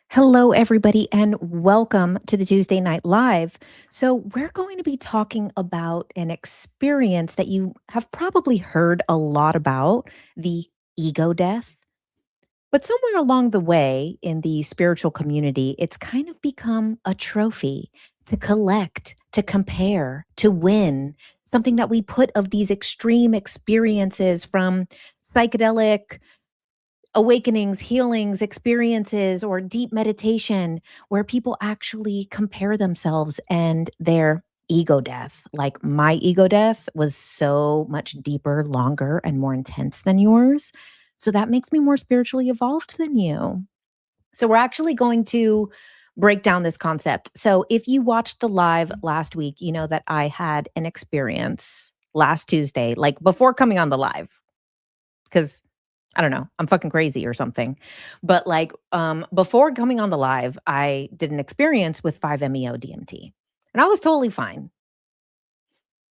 Hello, everybody, and welcome to the Tuesday Night Live. So, we're going to be talking about an experience that you have probably heard a lot about, the ego death. But somewhere along the way in the spiritual community, it's kind of become a trophy to collect, to compare, to win, something that we put of these extreme experiences from psychedelic awakenings, healings, experiences, or deep meditation where people actually compare themselves and their ego death. Like my ego death was so much deeper, longer, and more intense than yours. So that makes me more spiritually evolved than you. So we're actually going to break down this concept. So if you watched the live last week, you know that I had an experience last Tuesday, like before coming on the live, because I don't know, I'm fucking crazy or something. But like before coming on the live, I did an experience with 5-MeO DMT. And I was totally fine.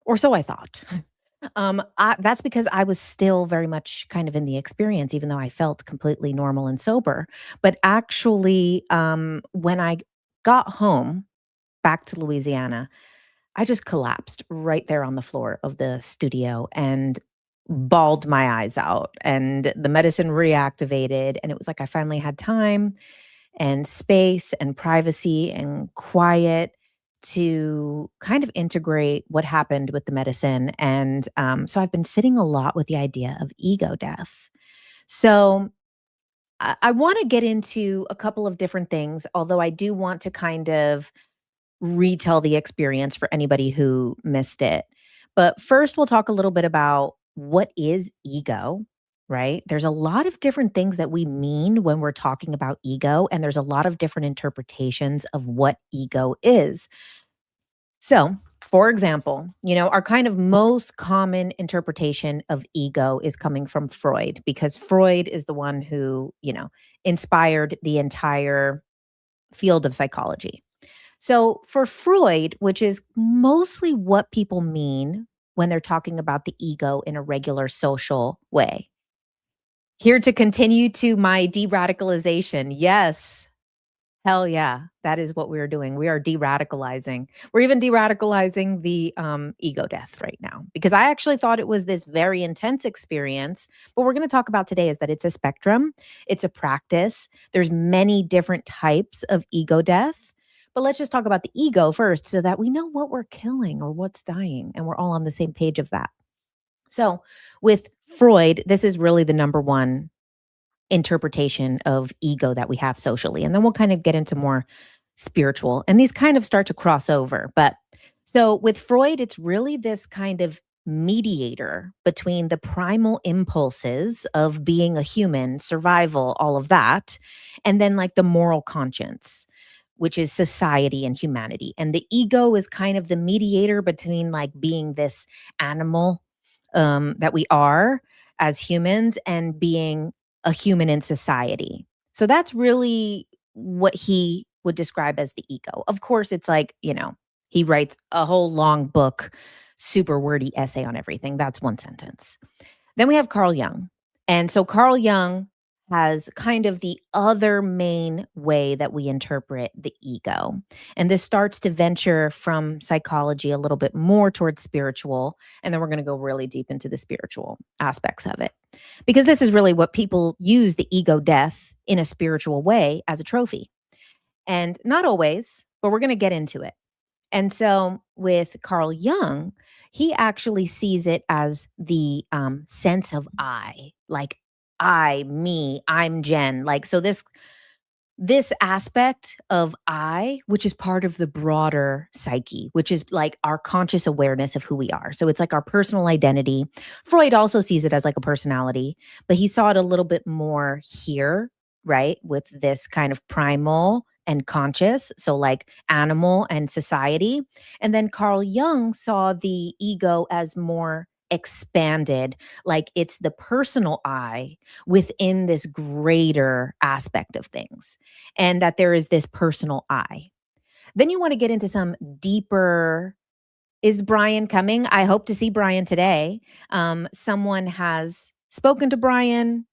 Or so I thought. That's because I was still very much kind of in the experience, even though I felt completely normal and sober. But actually, when I got home back to Louisiana, I just collapsed right there on the floor of the studio and bawled my eyes out. And the medicine reactivated. And it was like I finally had time and space and privacy and quiet to kind of integrate what happened with the medicine. And so I've been sitting a lot with the idea of ego death. So I want to get into a couple of different things, although I do want to kind of retell the experience for anybody who missed it. But first, we'll talk a little bit about what is ego, right? There's a lot of different things that we mean when we're talking about ego, and there's a lot of different interpretations of what ego is. So, for example, our kind of most common interpretation of ego is coming from Freud, because Freud is the one who, inspired the entire field of psychology. So for Freud, which is mostly what people mean when they're talking about the ego in a regular social way. Here to continue to my de radicalization. Yes. Hell yeah. That is what we're doing. We are de radicalizing. We're even de radicalizing the ego death right now because I actually thought it was this very intense experience. What we're going to talk about today is that it's a spectrum, it's a practice. There's many different types of ego death. But let's just talk about the ego first so that we know what we're killing or what's dying. And we're all on the same page of that. So with Freud, this is really the number one interpretation of ego that we have socially. And then we'll kind of get into more spiritual. And these kind of start to cross over. But so with Freud, it's really this kind of mediator between the primal impulses of being a human, survival, all of that, and then like the moral conscience, which is society and humanity. And the ego is kind of the mediator between like being this animal that we are as humans and being a human in society. So that's really what he would describe as the ego. Of course, it's like, he writes a whole long book, super wordy essay on everything. That's one sentence. Then we have Carl Jung. And so Carl Jung has kind of the other main way that we interpret the ego. And this starts to venture from psychology a little bit more towards spiritual. And then we're going to go really deep into the spiritual aspects of it. Because this is really what people use the ego death in a spiritual way as a trophy. And not always, but we're going to get into it. And so with Carl Jung, he actually sees it as the sense of I, like I, me, I'm Jenn. Like, so this aspect of I, which is part of the broader psyche, which is like our conscious awareness of who we are. So it's like our personal identity. Freud also sees it as like a personality, but he saw it a little bit more here, right? With this kind of primal and conscious. So like animal and society. And then Carl Jung saw the ego as more expanded, like it's the personal I within this greater aspect of things, and that there is this personal I. Then you want to get into some deeper. Is Brian coming? I hope to see Brian today. Someone has spoken to Brian.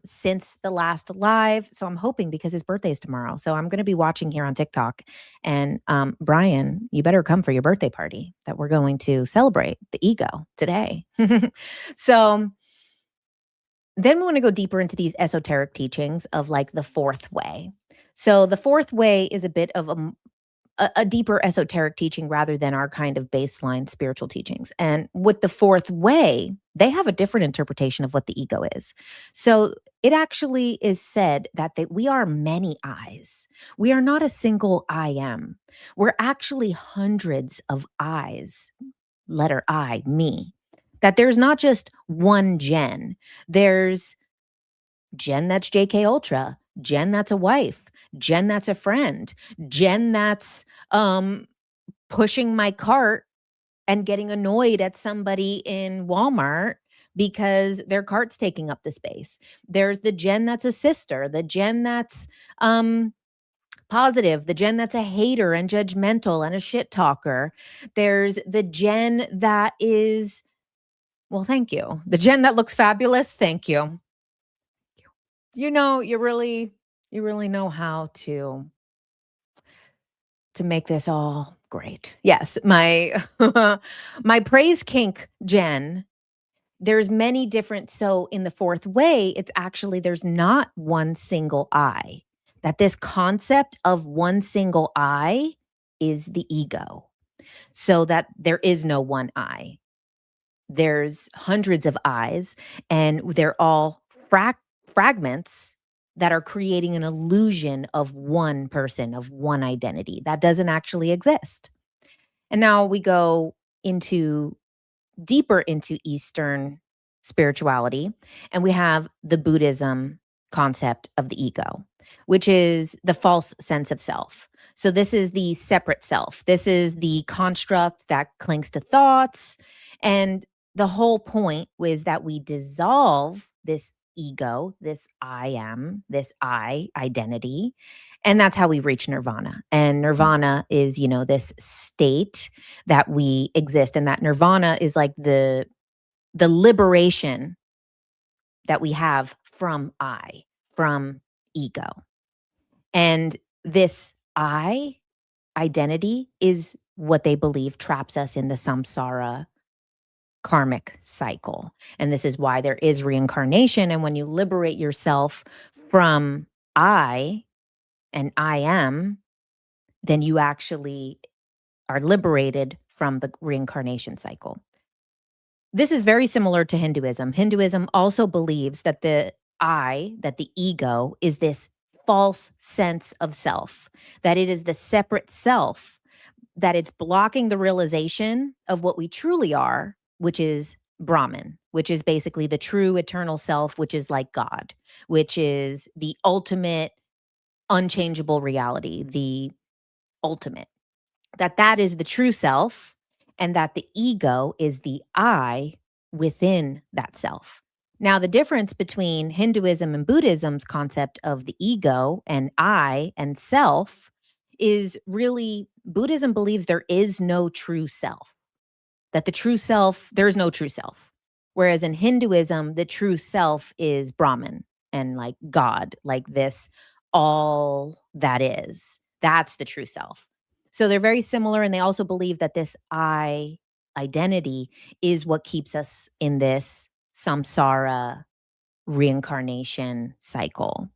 since the last live. So I'm hoping because his birthday is tomorrow. So I'm going to be watching here on TikTok. And Brian, you better come for your birthday party that we're going to celebrate the ego today. So then we want to go deeper into these esoteric teachings of like the fourth way. So the fourth way is a bit of a deeper esoteric teaching rather than our kind of baseline spiritual teachings. And with the fourth way, they have a different interpretation of what the ego is. So it actually is said that we are many eyes. We are not a single I am. We're actually hundreds of eyes. Letter I, me. That there's not just one Jenn. There's Jenn that's JK Ultra, Jenn that's a wife, Jenn that's a friend, Jenn that's pushing my cart and getting annoyed at somebody in Walmart because their cart's taking up the space. There's the Jenn that's a sister, the Jenn that's positive, the Jenn that's a hater and judgmental and a shit talker. There's the Jenn that is, well, thank you. The Jenn that looks fabulous, thank you. You know, you really know how to make this all great. Yes, my my praise kink Jenn, there's many different, so in the fourth way, it's actually there's not one single I. That this concept of one single I is the ego. So that there is no one I. There's hundreds of eyes, and they're all fragments that are creating an illusion of one person, of one identity that doesn't actually exist. And now we go into deeper into Eastern spirituality, and we have the Buddhism concept of the ego, which is the false sense of self. So this is the separate self. This is the construct that clings to thoughts. And the whole point was that we dissolve this ego, this I am, this I identity. And that's how we reach nirvana. And nirvana is, this state that we exist. And that nirvana is like the liberation that we have from I, from ego. And this I identity is what they believe traps us in the samsara karmic cycle. And this is why there is reincarnation. And when you liberate yourself from I and I am, then you actually are liberated from the reincarnation cycle. This is very similar to Hinduism. Hinduism also believes that the ego, is this false sense of self, that it is the separate self, that it's blocking the realization of what we truly are, which is Brahman, which is basically the true eternal self, which is like God, which is the ultimate unchangeable reality, the ultimate, that is the true self, and that the ego is the I within that self. Now, the difference between Hinduism and Buddhism's concept of the ego and I and self is really Buddhism believes there is no true self, that the true self, there is no true self. Whereas in Hinduism, the true self is Brahman and like God, like this, all that is. That's the true self. So they're very similar. And they also believe that this I identity is what keeps us in this samsara reincarnation cycle.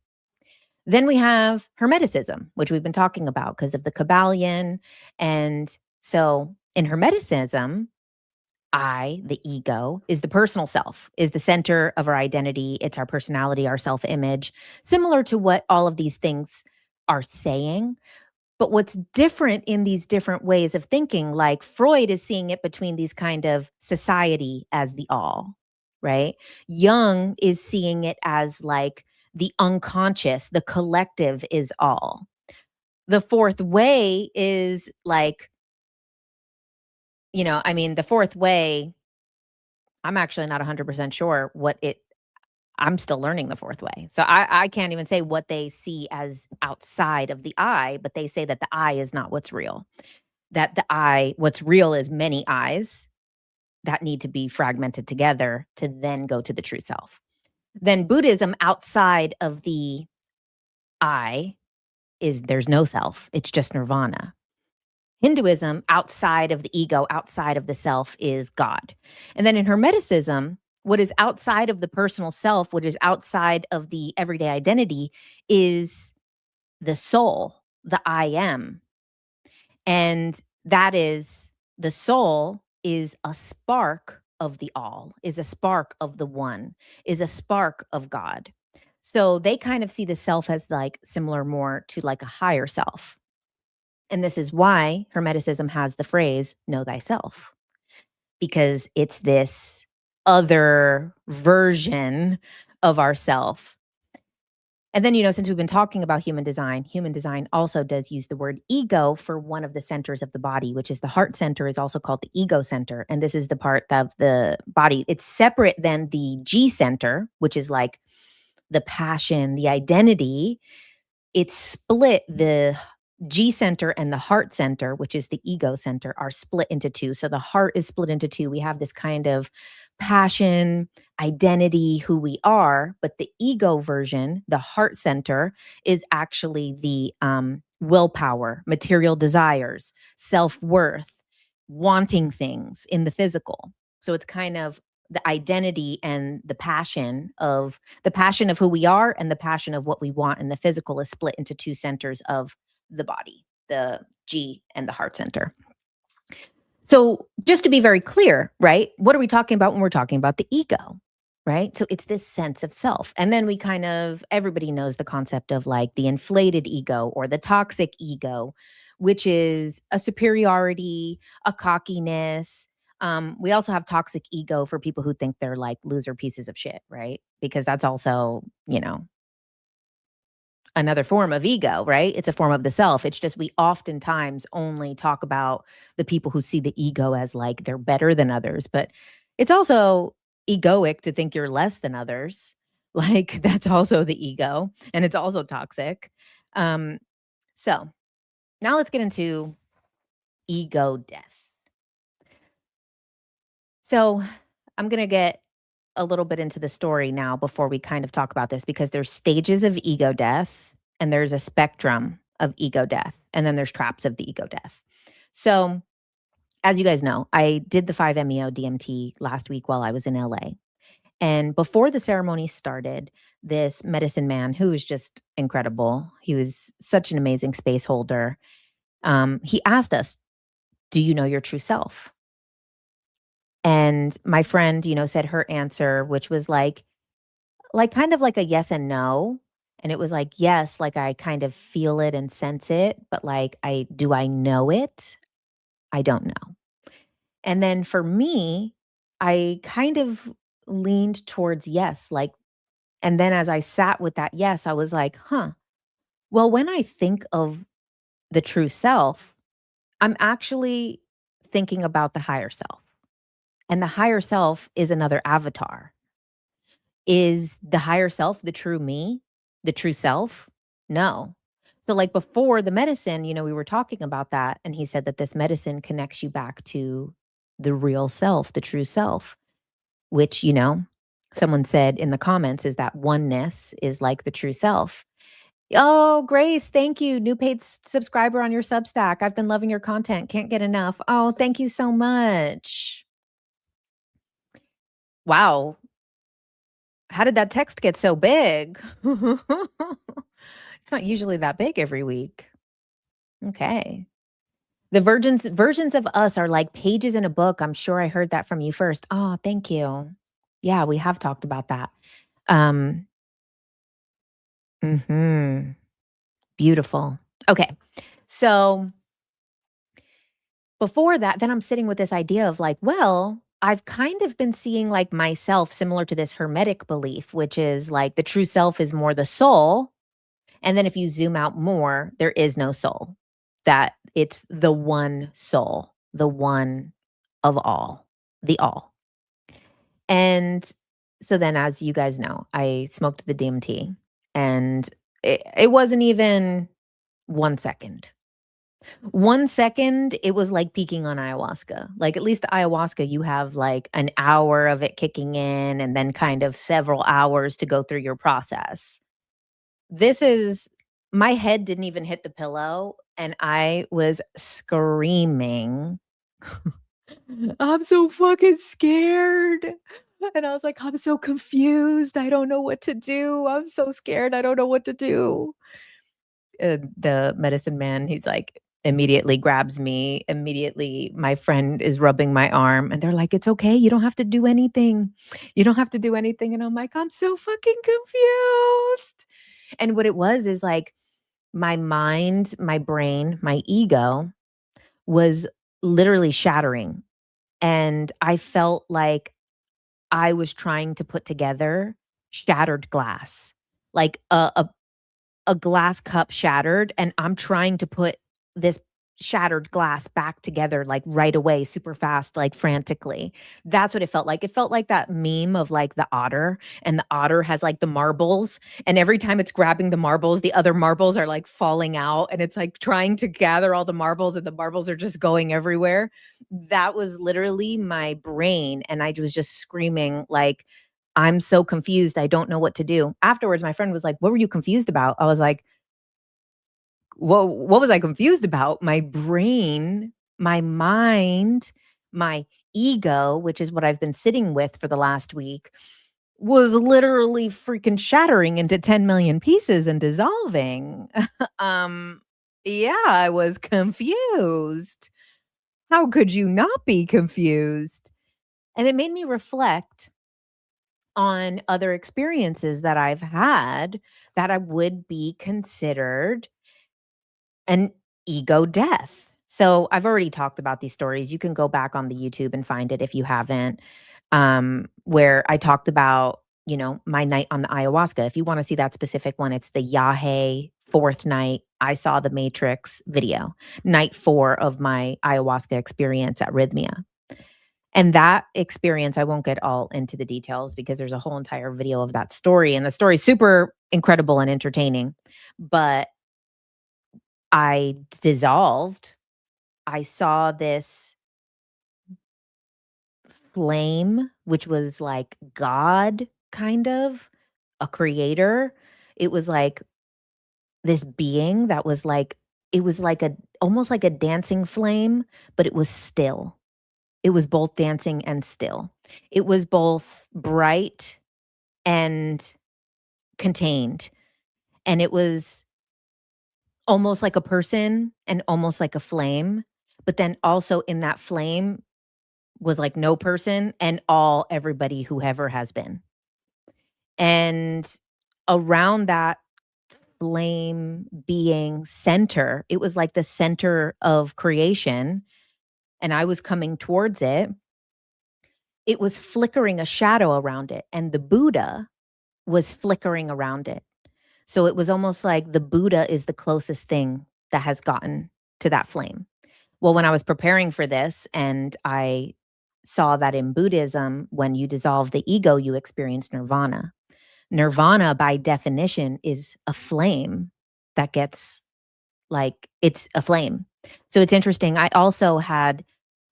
Then we have Hermeticism, which we've been talking about because of the Kabbalion. And so in Hermeticism, I, the ego, is the personal self, is the center of our identity. It's our personality, our self-image, similar to what all of these things are saying. But what's different in these different ways of thinking, like Freud is seeing it between these kind of society as the all, right? Jung is seeing it as like the unconscious, the collective is all. The fourth way is like, the fourth way, I'm actually not 100% sure I'm still learning the fourth way. So I can't even say what they see as outside of the I, but they say that the I is not what's real. That what's real is many I's that need to be fragmented together to then go to the true self. Then Buddhism, outside of the I, is there's no self. It's just nirvana. Hinduism, outside of the ego, outside of the self, is God. And then in Hermeticism, what is outside of the personal self, what is outside of the everyday identity, is the soul, the I am. And that is the soul is a spark of the all, is a spark of the one, is a spark of God. So they kind of see the self as like similar more to like a higher self. And this is why Hermeticism has the phrase, know thyself, because it's this other version of ourself. And then, since we've been talking about human design also does use the word ego for one of the centers of the body, which is the heart center, is also called the ego center. And this is the part of the body. It's separate than the G center, which is like the passion, the identity. It's split. The G center and the heart center, which is the ego center, are split into two. So the heart is split into two. We have this kind of passion, identity, who we are, but the ego version, the heart center, is actually the willpower, material desires, self-worth, wanting things in the physical. So it's kind of the identity and the passion of who we are, and the passion of what we want in the physical is split into two centers of the body, the G and the heart center. So just to be very clear, right? What are we talking about when we're talking about the ego? Right? So it's this sense of self. And then everybody knows the concept of like the inflated ego or the toxic ego, which is a superiority, a cockiness. We also have toxic ego for people who think they're like loser pieces of shit, right? Because that's also, another form of ego, right? It's a form of the self. It's just we oftentimes only talk about the people who see the ego as like they're better than others, but it's also egoic to think you're less than others. Like that's also the ego, and it's also toxic. So now let's get into ego death. So I'm going to get a little bit into the story now before we kind of talk about this, because there's stages of ego death and there's a spectrum of ego death, and then there's traps of the ego death. So as you guys know, I did the 5-MeO DMT last week while I was in LA. And before the ceremony started, this medicine man, who was just incredible, he was such an amazing space holder. He asked us, do you know your true self? And my friend, said her answer, which was like kind of like a yes and no. And it was like, yes, like I kind of feel it and sense it, but like do I know it? I don't know. And then for me, I kind of leaned towards yes, like, and then as I sat with that yes, I was like, huh. Well, when I think of the true self, I'm actually thinking about the higher self. And the higher self is another avatar. Is the higher self the true me, the true self? No. So, like before the medicine, we were talking about that. And he said that this medicine connects you back to the real self, the true self, which, someone said in the comments is that oneness is like the true self. Oh, Grace, thank you. New paid subscriber on your Substack. I've been loving your content. Can't get enough. Oh, thank you so much. Wow. How did that text get so big? It's not usually that big every week. Okay. The versions of us are like pages in a book. I'm sure I heard that from you first. Oh, thank you. Yeah, we have talked about that. Um, Beautiful. Okay. So before that, then I'm sitting with this idea of like, well, I've kind of been seeing like myself similar to this hermetic belief, which is like the true self is more the soul. And then if you zoom out more, there is no soul, that it's the one soul, the one of all, the all. And so then, as you guys know, I smoked the DMT, and it wasn't even 1 second. 1 second, it was like peaking on ayahuasca. Like, at least ayahuasca, you have, like, an hour of it kicking in and then kind of several hours to go through your process. This is my head didn't even hit the pillow, and I was screaming. "I'm so fucking scared." And I was like, "I'm so confused. I don't know what to do. I'm so scared. I don't know what to do." The medicine man, he's like, immediately grabs me. Immediately, my friend is rubbing my arm, and they're like, "It's okay. You don't have to do anything. You don't have to do anything." And I'm like, "I'm so fucking confused." And what it was is like my mind, my brain, my ego was literally shattering. And I felt like I was trying to put together shattered glass, like a glass cup shattered, and I'm trying to put this shattered glass back together, like, right away, super fast, like, frantically. That's what it felt like. It felt like that meme of, like, the otter, and the otter has, like, the marbles, and every time it's grabbing the marbles, the other marbles are, like, falling out, and it's, like, trying to gather all the marbles, and the marbles are just going everywhere. That was literally my brain, and I was just screaming, like, I'm so confused. I don't know what to do. Afterwards, my friend was like, "What were you confused about?" I was like, what was I confused about?" My brain, my mind, my ego, which is what I've been sitting with for the last week, was literally freaking shattering into 10,000,000 pieces and dissolving. Um, yeah, I was confused. How could you not be confused? And it made me reflect on other experiences that I've had that I would be considered an ego death. So I've already talked about these stories. You can go back on the YouTube and find it if you haven't, where I talked about, my night on the ayahuasca. If you want to see that specific one, it's the Yahe fourth night. I saw the Matrix video, night 4 of my ayahuasca experience at Rhythmia. And that experience, I won't get all into the details because there's a whole entire video of that story, and the story is super incredible and entertaining. But I dissolved. I saw this flame, which was like God, kind of a creator. It was like this being that was like, it was like a almost like a dancing flame, but it was still. It was both dancing and still. It was both bright and contained. And it was almost like a person and almost like a flame. But then also in that flame was like no person and all everybody who ever has been. And around that flame being center, it was like the center of creation. And I was coming towards it. It was flickering a shadow around it. And the Buddha was flickering around it. So it was almost like the Buddha is the closest thing that has gotten to that flame. Well, when I was preparing for this and I saw that in Buddhism, when you dissolve the ego, you experience nirvana. Nirvana, by definition, is a flame that gets like it's a flame. So it's interesting. I also had,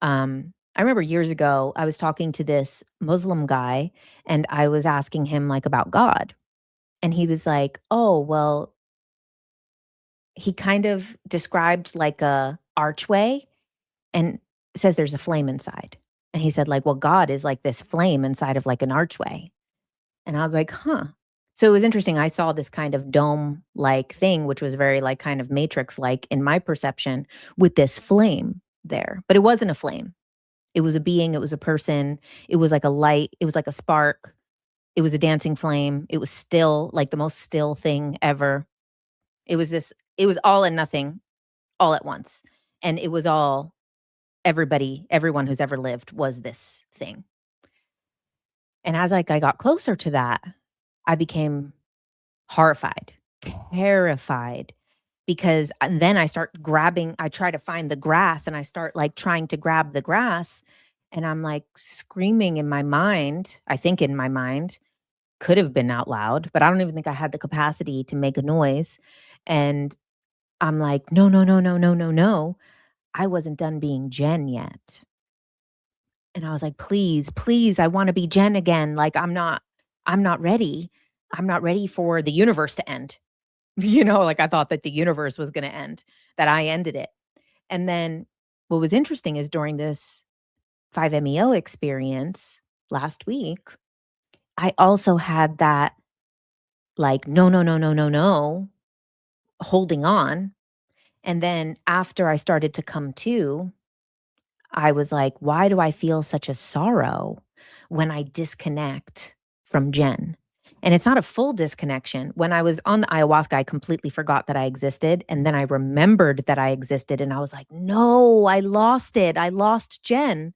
I remember years ago, I was talking to this Muslim guy and I was asking him like about God. And he was like, "Oh, well," he kind of described like a archway and says there's a flame inside. And he said like, "Well, God is like this flame inside of like an archway." And I was like, "Huh." So it was interesting. I saw this kind of dome like thing, which was very like kind of matrix like in my perception with this flame there. But it wasn't a flame. It was a being, it was a person, it was like a light, it was like a spark, it was a dancing flame. It was still like the most still thing ever. It was all and nothing all at once. And it was all everybody, everyone who's ever lived was this thing. And as like I got closer to that, I became horrified, terrified because then I try to find the grass and I start like trying to grab the grass and I'm like screaming in my mind, I think in my mind, could have been out loud, but I don't even think I had the capacity to make a noise. And I'm like, "No, no, no, no, no, no, no." I wasn't done being Jen yet. And I was like, "Please, please, I wanna be Jen again. Like, I'm not ready. I'm not ready for the universe to end." Like, I thought that the universe was gonna end, that I ended it. And then what was interesting is during this 5-MeO experience last week, I also had that, like, "No, no, no, no, no, no," holding on. And then after I started to come to, I was like, "Why do I feel such a sorrow when I disconnect from Jen?" And it's not a full disconnection. When I was on the ayahuasca, I completely forgot that I existed, and then I remembered that I existed, and I was like, "No, I lost it. I lost Jen.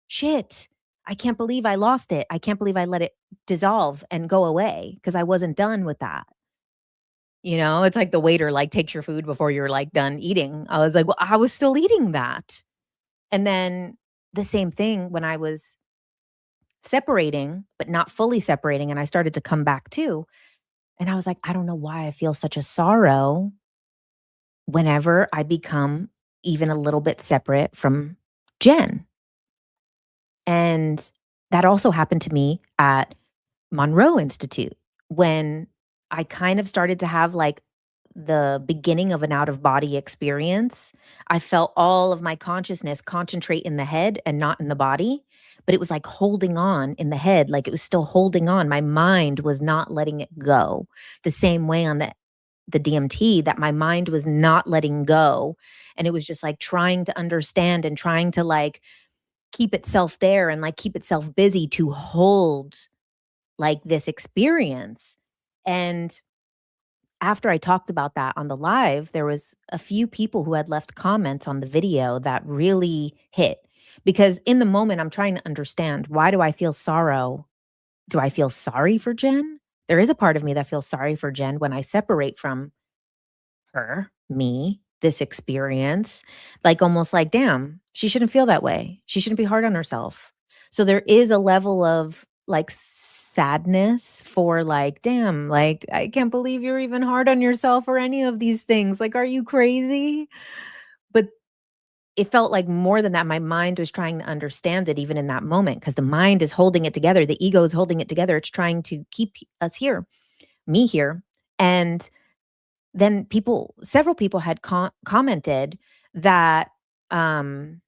Shit. I can't believe I lost it. I can't believe I let it dissolve and go away because I wasn't done with that." It's like the waiter, like, takes your food before you're, like, done eating. I was like, "Well, I was still eating that." And then the same thing when I was separating, but not fully separating, and I started to come back too, and I was like, "I don't know why I feel such a sorrow whenever I become even a little bit separate from Jen." And that also happened to me at Monroe Institute when I kind of started to have, like, the beginning of an out of body experience. I felt all of my consciousness concentrate in the head and not in the body, but it was like holding on in the head, like it was still holding on. My mind was not letting it go. The same way on the DMT, that my mind was not letting go, and it was just like trying to understand and trying to, like, keep itself there and, like, keep itself busy to hold, like, this experience. And after I talked about that on the live, there was a few people who had left comments on the video that really hit, because in the moment, I'm trying to understand, why do I feel sorrow? Do I feel sorry for Jen? There is a part of me that feels sorry for Jen when I separate from her, me, this experience, like, almost like, "Damn, she shouldn't feel that way. She shouldn't be hard on herself." So there is a level of, like, sadness for, like, "Damn, like, I can't believe you're even hard on yourself or any of these things. Like, are you crazy?" But it felt like more than that. My mind was trying to understand it even in that moment, because the mind is holding it together. The ego is holding it together. It's trying to keep us here, me here. And then several people had commented that, um,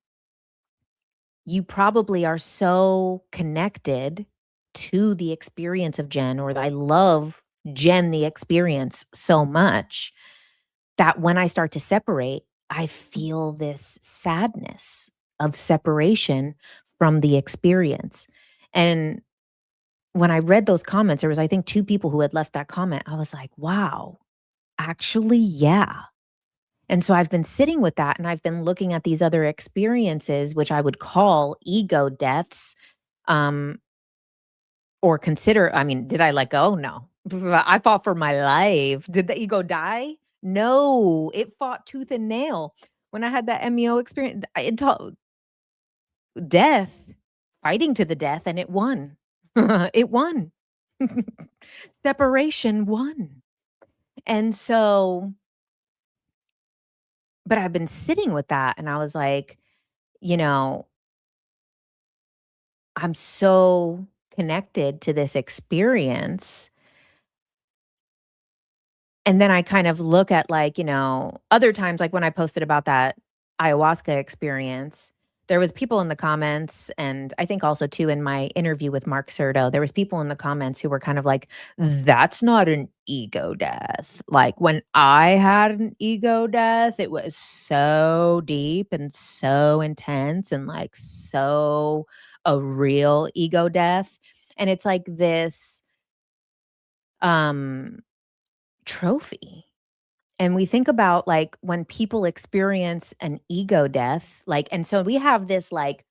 you probably are so connected to the experience of Jen, or I love Jen, the experience, so much that when I start to separate, I feel this sadness of separation from the experience. And when I read those comments, there was, I think, two people who had left that comment. I was like, wow, actually, yeah. And so I've been sitting with that, and I've been looking at these other experiences, which I would call ego deaths, um, or consider, I mean, did I let go? No. I fought for my life. Did the ego die? No, it fought tooth and nail. When I had that MEO experience, it taught death, fighting to the death, and it won. It won. Separation won. And so, but I've been sitting with that, and I was like, you know, I'm so connected to this experience. And then I kind of look at, like, other times, like when I posted about that ayahuasca experience, there was people in the comments, and I think also too in my interview with Mark Serto, there was people in the comments who were kind of like, "That's not an ego death. Like, when I had an ego death, it was so deep and so intense and, like, so a real ego death." And it's like this, um, trophy. And we think about, like, when people experience an ego death, like, and so we have this, like,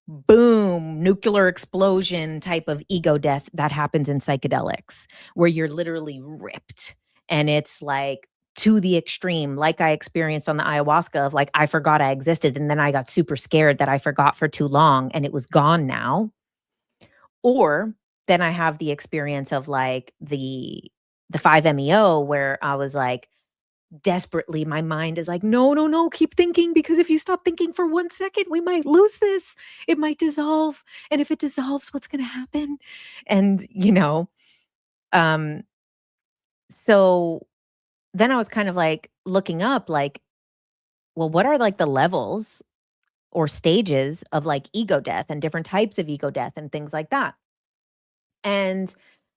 boom, nuclear explosion type of ego death that happens in psychedelics, where you're literally ripped, and it's, like, to the extreme, like I experienced on the ayahuasca of, like, I forgot I existed, and then I got super scared that I forgot for too long, and it was gone now. Or then I have the experience of, like, the 5-MeO where I was like, desperately, my mind is like, no, no, no, keep thinking, because if you stop thinking for 1 second, we might lose this. It might dissolve. And if it dissolves, what's going to happen? And, um, so then I was kind of like looking up, like, well, what are like the levels or stages of like ego death and different types of ego death and things like that? And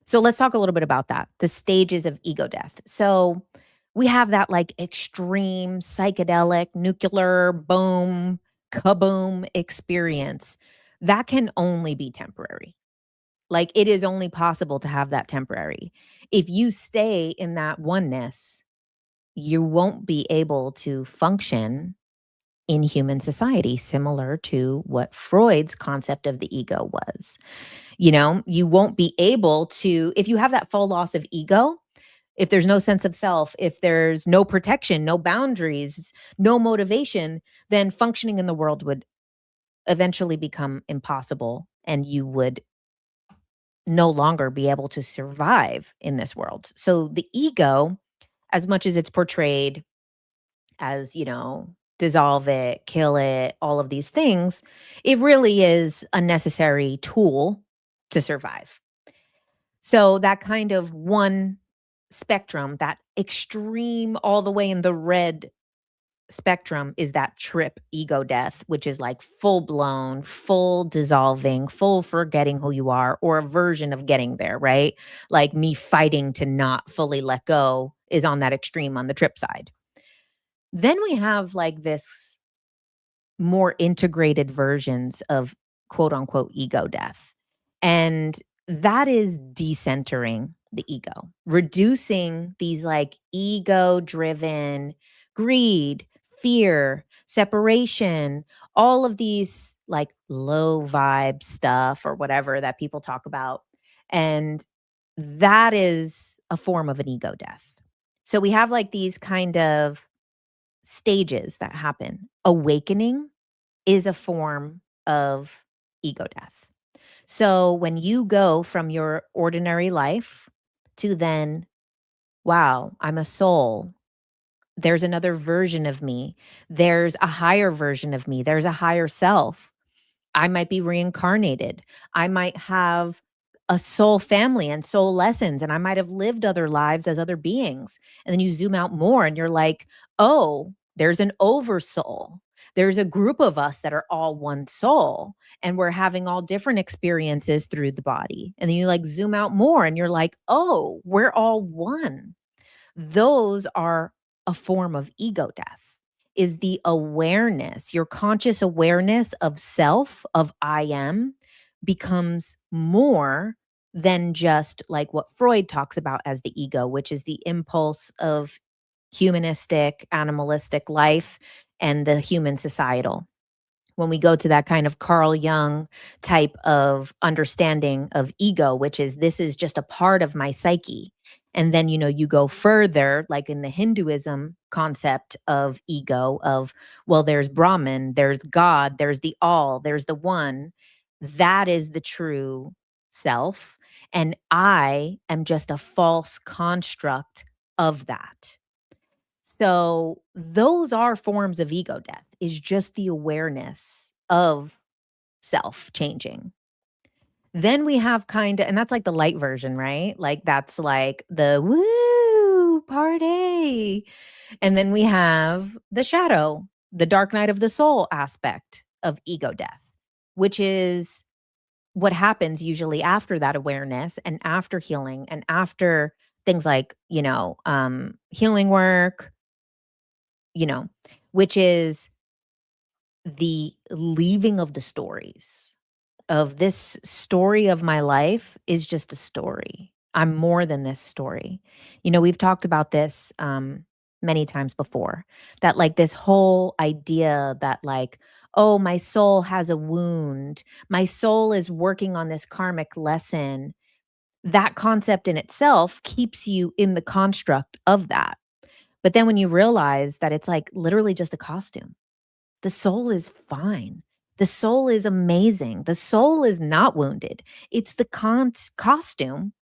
so let's talk a little bit about that, the stages of ego death. So we have that like extreme psychedelic nuclear boom, kaboom experience that can only be temporary. Like it is only possible to have that temporary. If you stay in that oneness, you won't be able to function in human society, similar to what Freud's concept of the ego was. You won't be able to, if you have that full loss of ego, if there's no sense of self, if there's no protection, no boundaries, no motivation, then functioning in the world would eventually become impossible and you would no longer be able to survive in this world. So the ego, as much as it's portrayed as, dissolve it, kill it, all of these things, it really is a necessary tool to survive. So that kind of one spectrum, that extreme all the way in the red spectrum is that trip ego death, which is like full blown, full dissolving, full forgetting who you are, or a version of getting there, right? Like me fighting to not fully let go is on that extreme on the trip side. Then we have like this more integrated versions of quote unquote ego death. And that is decentering the ego, reducing these like ego driven greed, fear, separation, all of these like low vibe stuff or whatever that people talk about. And that is a form of an ego death. So we have like these kind of stages that happen. Awakening is a form of ego death. So when you go from your ordinary life to then, wow, I'm a soul. There's another version of me. There's a higher version of me. There's a higher self. I might be reincarnated. I might have a soul family and soul lessons, and I might have lived other lives as other beings. And then you zoom out more and you're like, oh, there's an oversoul. There's a group of us that are all one soul, and we're having all different experiences through the body. And then you like zoom out more and you're like, oh, we're all one. Those are a form of ego death. Is the awareness, your conscious awareness of self, of I am, becomes more than just like what Freud talks about as the ego, which is the impulse of humanistic, animalistic life and the human societal. When we go to that kind of Carl Jung type of understanding of ego, which is this is just a part of my psyche. And then, you go further, like in the Hinduism concept of ego, of, well, there's Brahman, there's God, there's the all, there's the one. That is the true self. And I am just a false construct of that. So those are forms of ego death, is just the awareness of self changing. Then we have kind of, and that's like the light version, right? Like that's like the woo party. And then we have the shadow, the dark night of the soul aspect of ego death, which is what happens usually after that awareness and after healing and after things like, healing work, you know, which is the leaving of the stories of this story of my life is just a story. I'm more than this story. We've talked about this many times before, that like this whole idea that like, oh, my soul has a wound. My soul is working on this karmic lesson. That concept in itself keeps you in the construct of that. But then when you realize that it's like literally just a costume, the soul is fine. The soul is amazing. The soul is not wounded. It's the costume,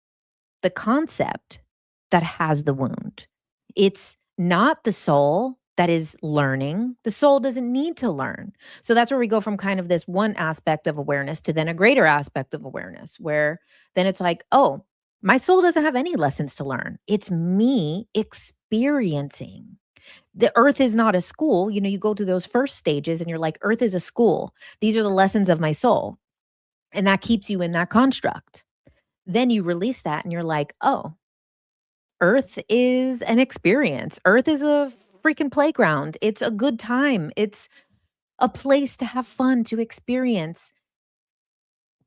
the concept that has the wound. It's not the soul that is learning. The soul doesn't need to learn. So that's where we go from kind of this one aspect of awareness to then a greater aspect of awareness, where then it's like, oh, my soul doesn't have any lessons to learn. It's me experiencing. The earth is not a school. You know, you go to those first stages and you're like, earth is a school. These are the lessons of my soul. And that keeps you in that construct. Then you release that and you're like, oh, earth is an experience. Earth is a freaking playground. It's a good time. It's a place to have fun, to experience,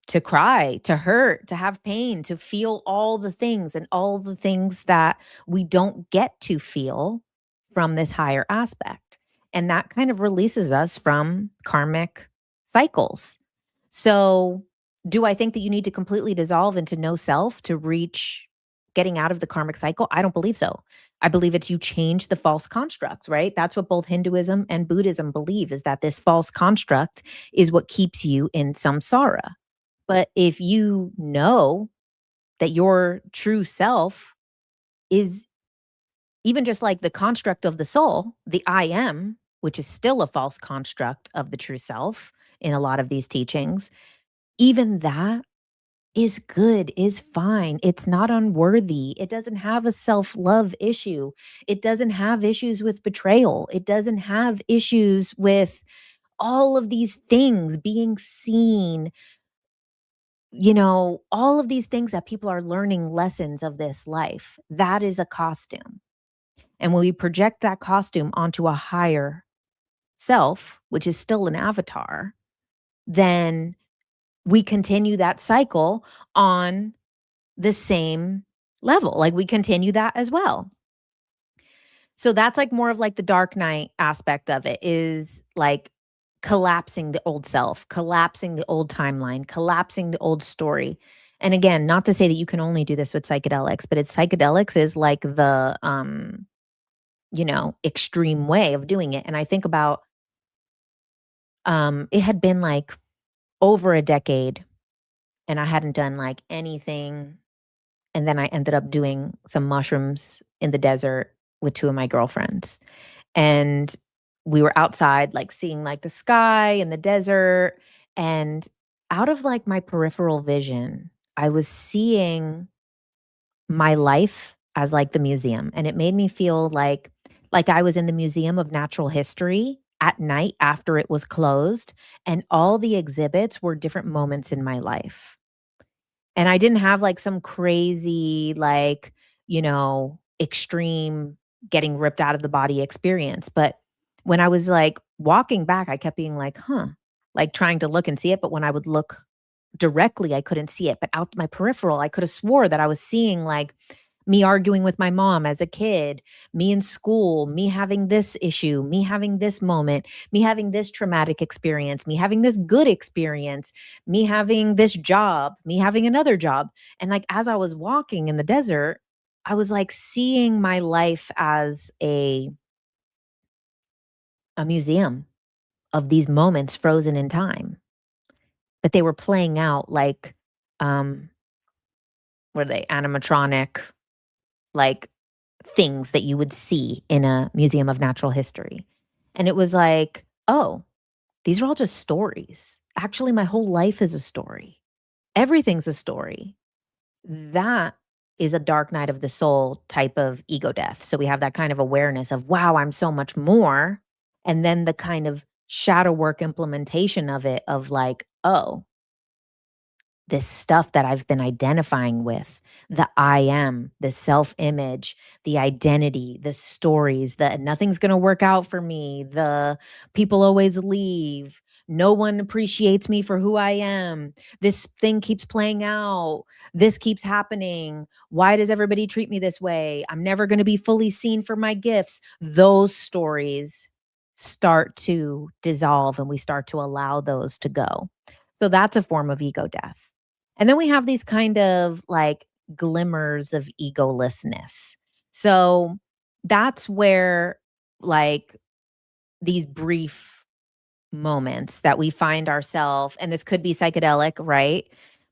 to cry, to hurt, to have pain, to feel all the things and all the things that we don't get to feel from this higher aspect. And that kind of releases us from karmic cycles. So, do I think that you need to completely dissolve into no self to reach getting out of the karmic cycle? I don't believe so. I believe it's you change the false constructs, right? That's what both Hinduism and Buddhism believe, is that this false construct is what keeps you in samsara. But if you know that your true self is even just like the construct of the soul, the I am, which is still a false construct of the true self in a lot of these teachings, even that is good, is fine. It's not unworthy. It doesn't have a self-love issue. It doesn't have issues with betrayal. It doesn't have issues with all of these things being seen, all of these things that people are learning lessons of this life. That is a costume. And when we project that costume onto a higher self, which is still an avatar, then we continue that cycle on the same level. Like we continue that as well. So that's like more of like the dark night aspect of it, is like collapsing the old self, collapsing the old timeline, collapsing the old story. And again, not to say that you can only do this with psychedelics, but psychedelics is like the extreme way of doing it. And I think about it had been like over a decade and I hadn't done like anything. And then I ended up doing some mushrooms in the desert with two of my girlfriends. And we were outside, like seeing like the sky and the desert. And out of like my peripheral vision, I was seeing my life as like the museum. And it made me feel like I was in the Museum of Natural History at night after it was closed. And all the exhibits were different moments in my life. And I didn't have like some crazy, like, extreme getting ripped out of the body experience. But when I was like walking back, I kept being like, huh, like trying to look and see it. But when I would look directly, I couldn't see it. But out my peripheral, I could have swore that I was seeing like me arguing with my mom as a kid, me in school, me having this issue, me having this moment, me having this traumatic experience, me having this good experience, me having this job, me having another job. And like as I was walking in the desert, I was like seeing my life as a museum of these moments frozen in time. That they were playing out like what are they, animatronic, like things that you would see in a museum of natural history. And it was like, oh, these are all just stories. Actually, my whole life is a story. Everything's a story. That is a dark night of the soul type of ego death. So we have that kind of awareness of, wow, I'm so much more. And then the kind of shadow work implementation of it, of like, oh, this stuff that I've been identifying with, the I am, the self-image, the identity, the stories, the nothing's going to work out for me, the people always leave, no one appreciates me for who I am, this thing keeps playing out, this keeps happening, why does everybody treat me this way, I'm never going to be fully seen for my gifts. Those stories start to dissolve and we start to allow those to go. So that's a form of ego death. And then we have these kind of like glimmers of egolessness. So that's where like these brief moments that we find ourselves, and this could be psychedelic, right?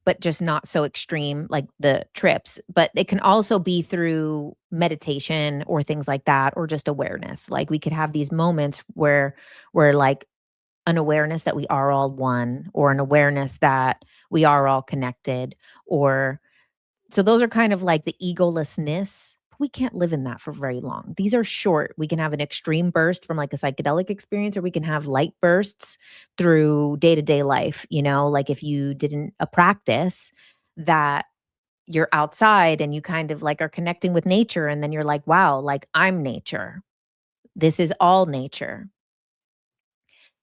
but just not so extreme like the trips. But it can also be through meditation or things like that, or just awareness. Like we could have these moments where we're like an awareness that we are all one, or an awareness that we are all connected, or so those are kind of like the egolessness. We can't live in that for very long. These are short. We can have an extreme burst from like a psychedelic experience, or we can have light bursts through day to day life. Like if you did a practice that you're outside and you kind of like are connecting with nature, and then you're like, wow, like I'm nature. This is all nature.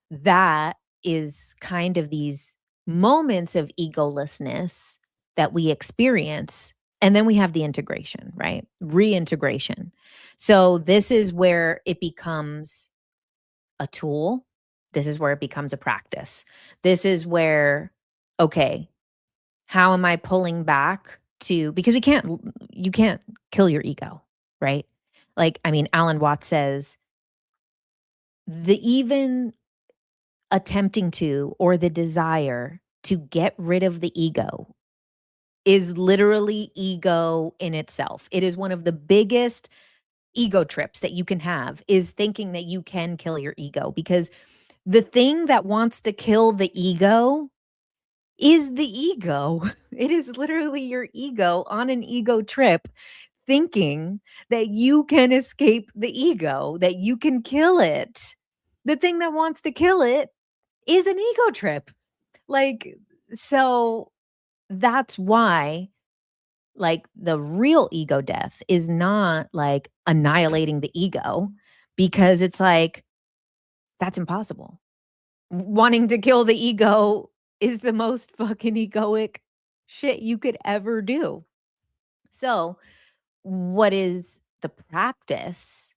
That is kind of these moments of egolessness that we experience. And then we have the integration, right? Reintegration. So this is where it becomes a tool. This is where it becomes a practice. This is where, okay, how am I pulling back because you can't kill your ego, right? Like, I mean, Alan Watts says, the even attempting to, or the desire to get rid of the ego, is literally ego in itself. It is one of the biggest ego trips that you can have, is thinking that you can kill your ego, because the thing that wants to kill the ego is the ego. It is literally your ego on an ego trip, thinking that you can escape the ego, that you can kill it. The thing that wants to kill it is an ego trip. Like, so that's why, like, the real ego death is not like annihilating the ego, because it's like, that's impossible. Wanting to kill the ego is the most fucking egoic shit you could ever do. So, what is the practice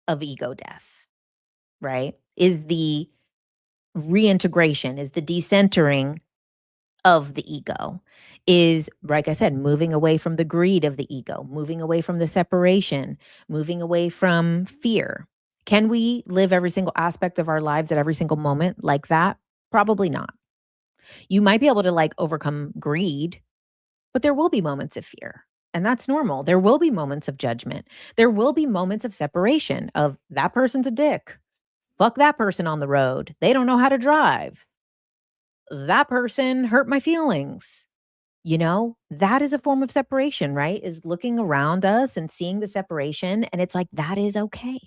of ego death, right? Is the reintegration, is the decentering of the ego, is, like I said, moving away from the greed of the ego, moving away from the separation, moving away from fear. Can we live every single aspect of our lives at every single moment like that? Probably not. You might be able to like overcome greed, but there will be moments of fear. And that's normal. There will be moments of judgment. There will be moments of separation, of that person's a dick. Fuck that person on the road. They don't know how to drive. That person hurt my feelings. That is a form of separation, right? Is looking around us and seeing the separation. And it's like, that is okay.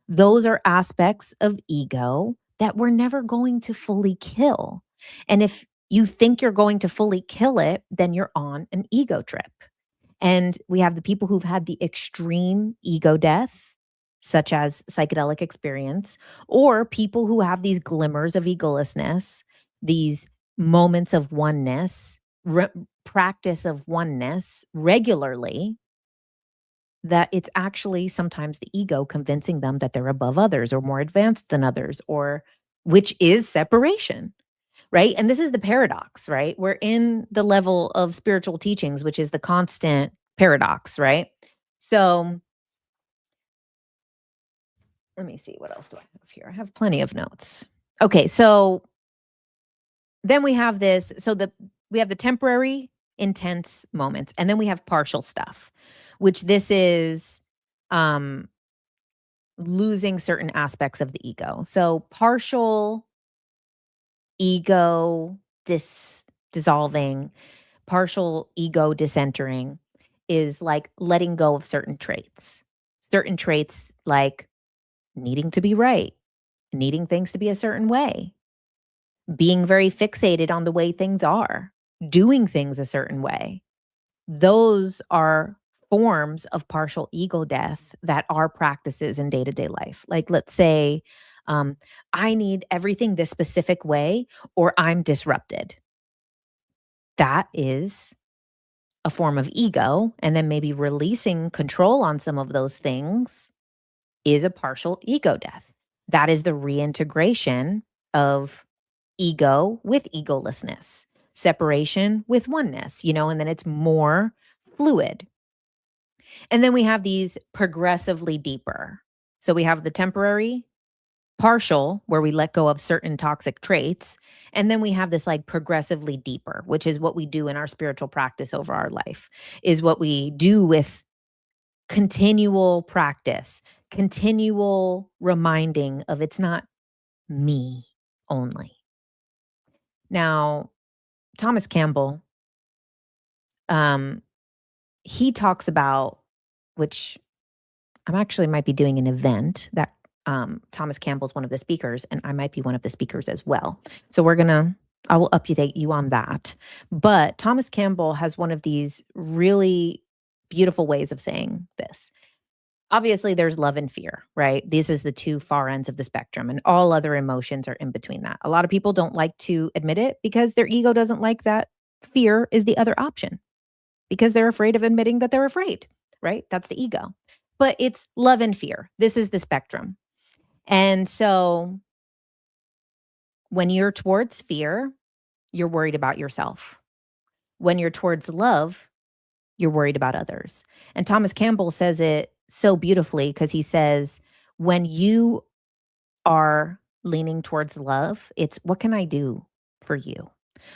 Those are aspects of ego that we're never going to fully kill. And if you think you're going to fully kill it, then you're on an ego trip. And we have the people who've had the extreme ego death, such as psychedelic experience, or people who have these glimmers of egolessness, these moments of oneness, practice of oneness regularly, that it's actually sometimes the ego convincing them that they're above others or more advanced than others, or which is separation, right? And this is the paradox, right? We're in the level of spiritual teachings, which is the constant paradox, right? So let me see, what else do I have here? I have plenty of notes. Okay, so then we have this. So we have the temporary intense moments, and then we have partial stuff, which this is um losing certain aspects of the ego. So partial ego dissolving, partial ego disentering is like letting go of certain traits. Certain traits like needing to be right, needing things to be a certain way, being very fixated on the way things are, doing things a certain way. Those are forms of partial ego death that are practices in day to day life. Like, let's say, I need everything this specific way or I'm disrupted. That is a form of ego. And then maybe releasing control on some of those things is a partial ego death. That is the reintegration of ego with egolessness, separation with oneness, and then it's more fluid. And then we have these progressively deeper. So we have the temporary partial, where we let go of certain toxic traits. And then we have this like progressively deeper, which is what we do in our spiritual practice over our life, is what we do with continual practice, continual reminding of it's not me only. Now, Thomas Campbell, um, he talks about, which I'm actually might be doing an event that Thomas Campbell's one of the speakers, and I might be one of the speakers as well. So I will update you on that. But Thomas Campbell has one of these really beautiful ways of saying this. Obviously, there's love and fear, right? This is the two far ends of the spectrum, and all other emotions are in between that. A lot of people don't like to admit it because their ego doesn't like that fear is the other option because they're afraid of admitting that they're afraid, right? That's the ego. But it's love and fear. This is the spectrum. And so when you're towards fear, you're worried about yourself. When you're towards love, you're worried about others. And Thomas Campbell says it so beautifully because he says, when you are leaning towards love, it's what can I do for you?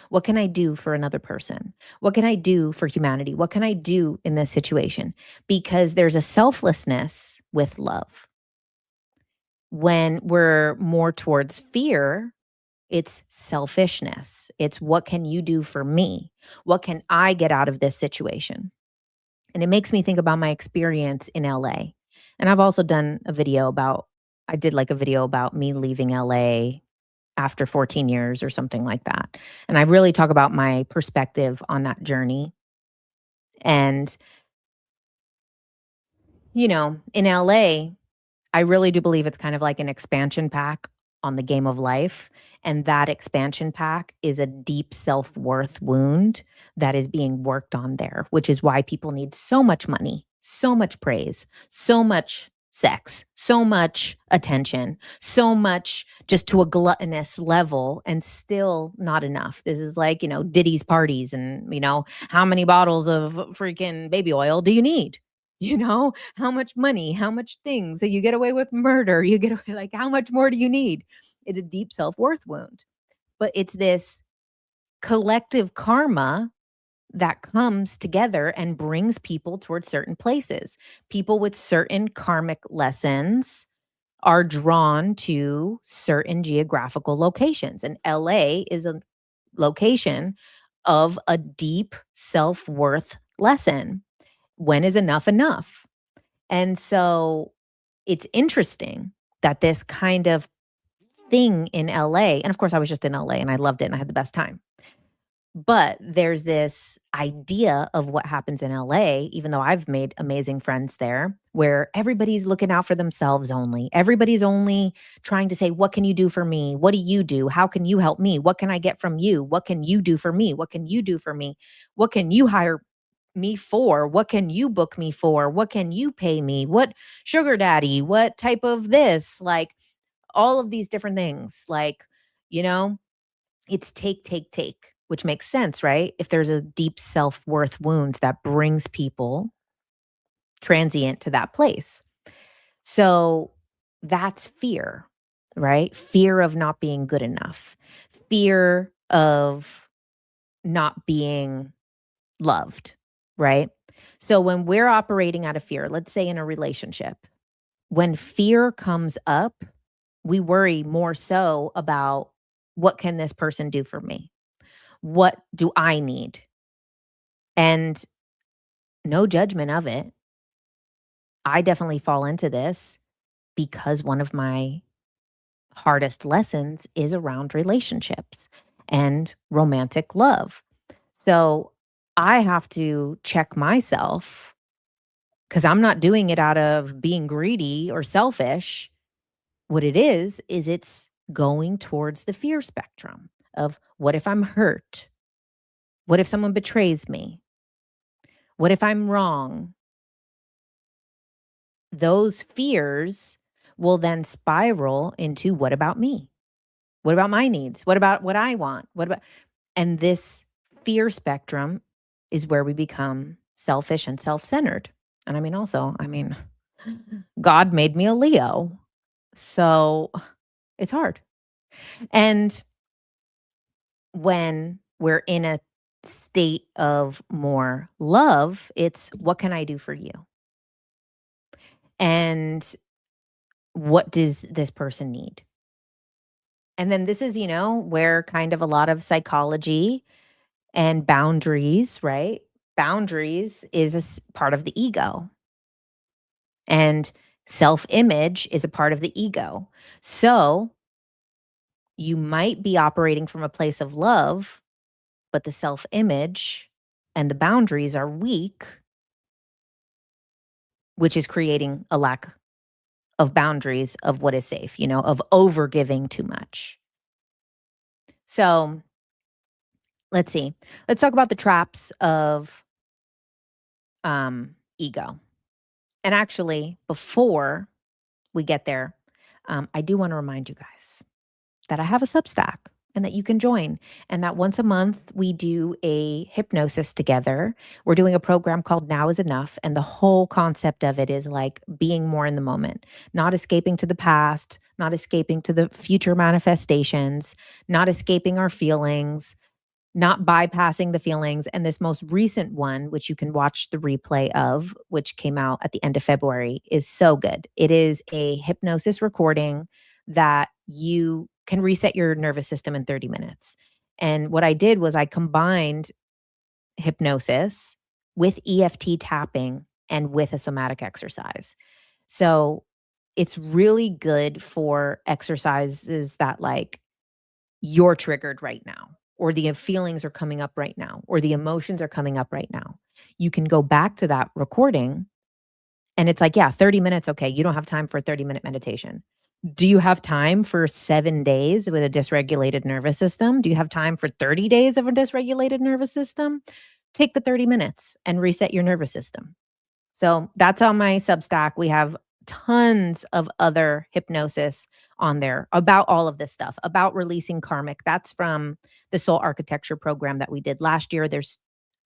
What can I do for another person? What can I do for humanity? What can I do in this situation? Because there's a selflessness with love. When we're more towards fear, it's selfishness. It's what can you do for me? What can I get out of this situation? And it makes me think about my experience in LA. And I've also done a video about, I did like a video about me leaving LA after 14 years or something like that. And I really talk about my perspective on that journey. And, in LA, I really do believe it's kind of like an expansion pack on the game of life. And that expansion pack is a deep self worth wound that is being worked on there, which is why people need so much money, so much praise, so much sex, so much attention, so much just to a gluttonous level and still not enough. This is like, Diddy's parties and, how many bottles of freaking baby oil do you need? How much money, how much things. So you get away with murder, you get away, like, how much more do you need? It's a deep self-worth wound. But it's this collective karma that comes together and brings people towards certain places. People with certain karmic lessons are drawn to certain geographical locations. And LA is a location of a deep self-worth lesson. When is enough enough? And so it's interesting that this kind of thing in LA, and of course I was just in LA and I loved it and I had the best time. But there's this idea of what happens in LA, even though I've made amazing friends there, where everybody's looking out for themselves only. Everybody's only trying to say, what can you do for me? What do you do? How can you help me? What can I get from you? What can you do for me? What can you do for me? What can you hire me for? What can you book me for? What can you pay me? What sugar daddy? What type of this? Like all of these different things. Like, you know, it's take, take, take, which makes sense, right? If there's a deep self-worth wound that brings people transient to that place. So that's fear, right? Fear of not being good enough, fear of not being loved, right? So when we're operating out of fear, let's say in a relationship, when fear comes up, we worry more so about what can this person do for me? What do I need? And no judgment of it. I definitely fall into this because one of my hardest lessons is around relationships and romantic love. So I have to check myself because I'm not doing it out of being greedy or selfish. What it is it's going towards the fear spectrum of what if I'm hurt? What if someone betrays me? What if I'm wrong? Those fears will then spiral into what about me? What about my needs? What about what I want? And this fear spectrum is where we become selfish and self-centered. And I mean, God made me a Leo. So It's hard. And when we're in a state of more love, it's what can I do for you? And what does this person need? And then this is, where kind of a lot of psychology and boundaries, right? Boundaries is part of the ego, and self image is a part of the ego. So you might be operating from a place of love, but the self image and the boundaries are weak, which is creating a lack of boundaries of what is safe, of over giving too much. So let's see. Let's talk about the traps of ego. And actually, before we get there, I do want to remind you guys that I have a Substack and that you can join. And that once a month, we do a hypnosis together. We're doing a program called Now is Enough. And the whole concept of it is like being more in the moment, not escaping to the past, not escaping to the future manifestations, not escaping our feelings, not bypassing the feelings. And this most recent one, which you can watch the replay of, which came out at the end of February, is so good. It is a hypnosis recording that you can reset your nervous system in 30 minutes. And what I did was I combined hypnosis with EFT tapping and with a somatic exercise. So it's really good for exercises that like you're triggered right now, or the feelings are coming up right now, or the emotions are coming up right now. You can go back to that recording and it's like, yeah, 30 minutes. Okay. You don't have time for a 30-minute meditation. Do you have time for 7 days with a dysregulated nervous system? Do you have time for 30 days of a dysregulated nervous system? Take the 30 minutes and reset your nervous system. So that's on my Substack. We have tons of other hypnosis on there about all of this stuff, about releasing karmic. That's from the Soul Architecture program that we did last year. There's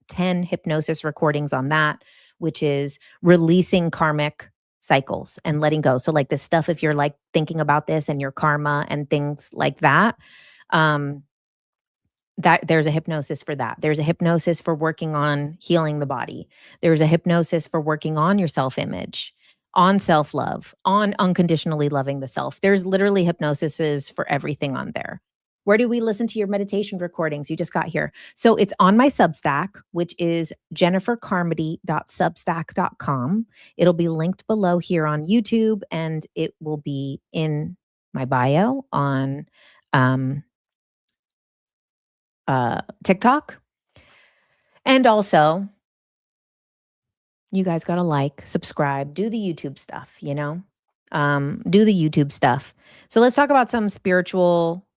10 hypnosis recordings on that, which is releasing karmic cycles and letting go. So like this stuff, if you're like thinking about this and your karma and things like that, um, that there's a hypnosis for that. There's a hypnosis for working on healing the body. There's a hypnosis for working on your self-image, on self-love, on unconditionally loving the self. There's literally hypnosises for everything on there. Where do we listen to your meditation recordings? You just got here. So it's on my Substack, which is jennifercarmody.substack.com. It'll be linked below here on YouTube, and it will be in my bio on TikTok. And also, you guys got to like, subscribe, do the YouTube stuff, do the YouTube stuff. So let's talk about some spiritual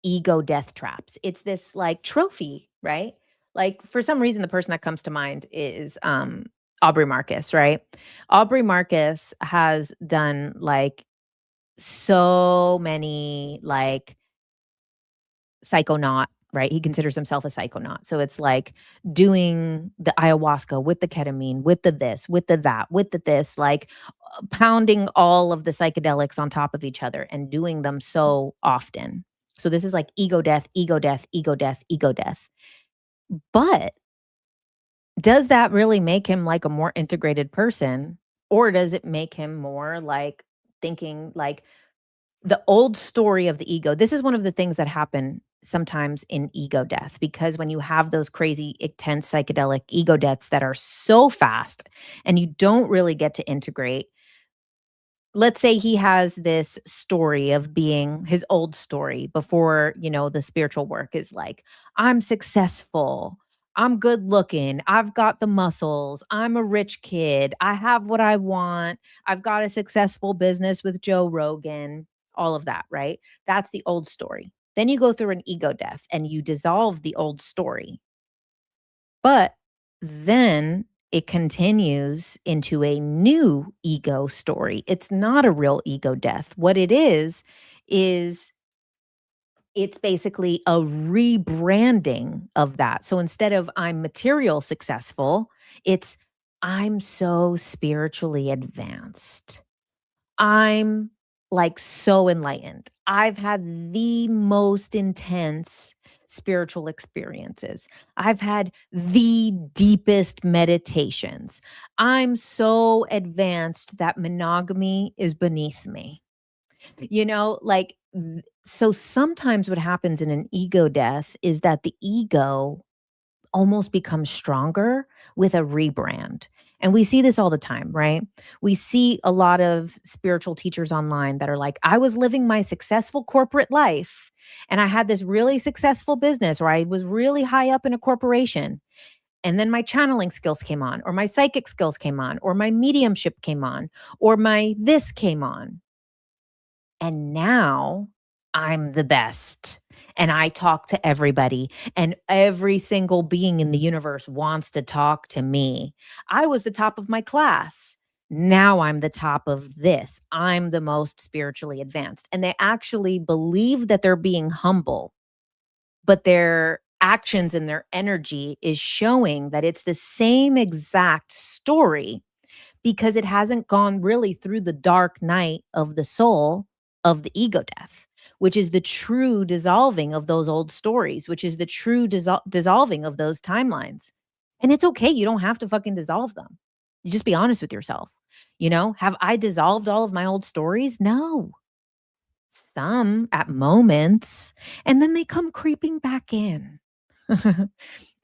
ego death traps. It's this like trophy, right? Like for some reason, the person that comes to mind is Aubrey Marcus, right? Aubrey Marcus has done like so many like psychonaut, right? He considers himself a psychonaut. So it's like doing the ayahuasca with the ketamine, with the this, with the that, with the this, like pounding all of the psychedelics on top of each other and doing them so often. So this is like ego death, ego death, ego death, ego death. But does that really make him like a more integrated person? Or does it make him more like thinking like the old story of the ego? This is one of the things that happen sometimes in ego death, because when you have those crazy, intense psychedelic ego deaths that are so fast and you don't really get to integrate. Let's say he has this story of being his old story before, the spiritual work is like, I'm successful. I'm good looking. I've got the muscles. I'm a rich kid. I have what I want. I've got a successful business with Joe Rogan, all of that, right? That's the old story. Then you go through an ego death and you dissolve the old story. But then it continues into a new ego story. It's not a real ego death. What it is it's basically a rebranding of that. So instead of I'm material successful, it's I'm so spiritually advanced. I'm like so enlightened. I've had the most intense spiritual experiences. I've had the deepest meditations. I'm so advanced that monogamy is beneath me. So sometimes what happens in an ego death is that the ego almost becomes stronger with a rebrand. And we see this all the time, right? We see a lot of spiritual teachers online that are like, I was living my successful corporate life and I had this really successful business, or I was really high up in a corporation. And then my channeling skills came on, or my psychic skills came on, or my mediumship came on, or my this came on. And now I'm the best. And I talk to everybody, and every single being in the universe wants to talk to me. I was the top of my class. Now I'm the top of this. I'm the most spiritually advanced. And they actually believe that they're being humble, but their actions and their energy is showing that it's the same exact story, because it hasn't gone really through the dark night of the soul of the ego death, which is the true dissolving of those old stories, which is the true dissolving of those timelines. And it's okay. You don't have to fucking dissolve them. You just be honest with yourself. Have I dissolved all of my old stories? No. Some at moments, and then they come creeping back in.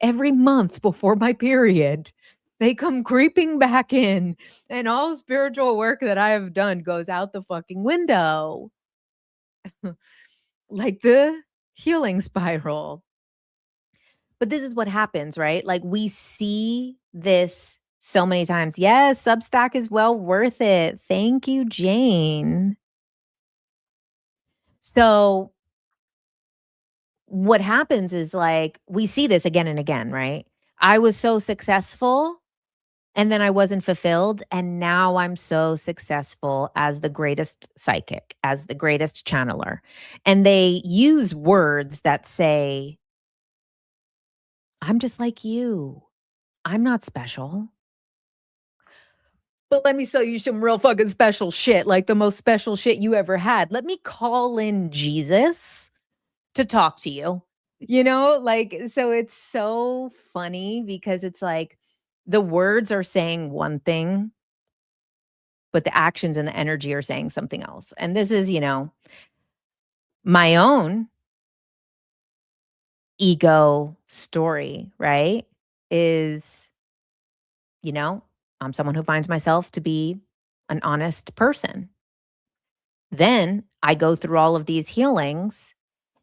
Every month before my period, they come creeping back in, and all spiritual work that I have done goes out the fucking window. Like the healing spiral. But this is what happens, right? Like, we see this so many times. Yes, Substack is well worth it. Thank you, Jane. So what happens is, like, we see this again and again, right? I was so successful and then I wasn't fulfilled, and now I'm so successful as the greatest psychic, as the greatest channeler. And they use words that say, I'm just like you. I'm not special. But let me show you some real fucking special shit, like the most special shit you ever had. Let me call in Jesus to talk to you. So it's so funny because it's like the words are saying one thing, but the actions and the energy are saying something else. And this is, my own ego story, right? Is, you know, I'm someone who finds myself to be an honest person. Then I go through all of these healings,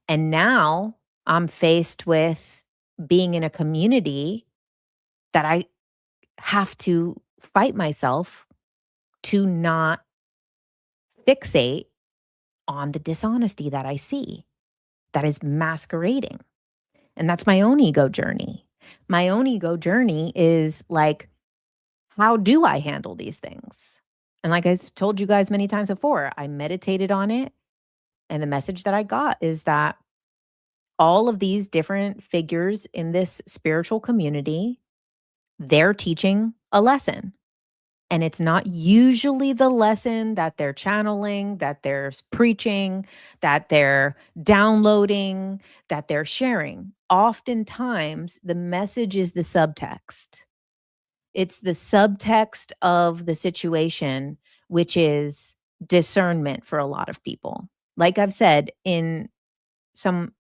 and now I'm faced with being in a community that I have to fight myself to not fixate on the dishonesty that I see that is masquerading. And that's my own ego journey. My own ego journey is like, how do I handle these things? And like I've told you guys many times before, I meditated on it. And the message that I got is that all of these different figures in this spiritual community, they're teaching a lesson. And it's not usually the lesson that they're channeling, that they're preaching, that they're downloading, that they're sharing. Oftentimes, the message is the subtext. It's the subtext of the situation, which is discernment for a lot of people. Like I've said, in some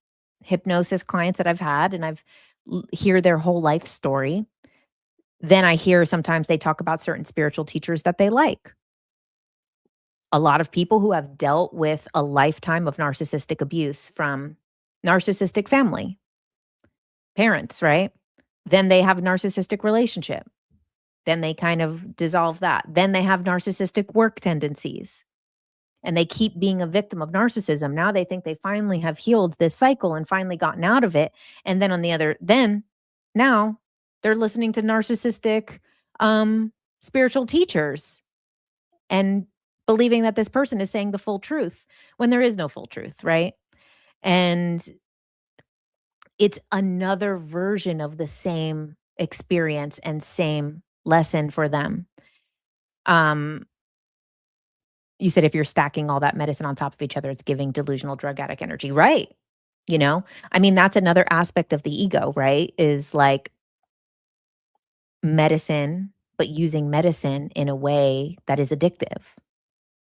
hypnosis clients that I've had, and I've hear their whole life story, then I hear sometimes they talk about certain spiritual teachers that they like. A lot of people who have dealt with a lifetime of narcissistic abuse from narcissistic family, parents, right? Then they have a narcissistic relationship. Then they kind of dissolve that. Then they have narcissistic work tendencies, and they keep being a victim of narcissism. Now they think they finally have healed this cycle and finally gotten out of it. And then now they're listening to narcissistic spiritual teachers and believing that this person is saying the full truth when there is no full truth, right? And it's another version of the same experience and same lesson for them. Um You said if you're stacking all that medicine on top of each other, it's giving delusional drug addict energy. Right. You know? I mean, that's another aspect of the ego, right? Is like medicine, but using medicine in a way that is addictive,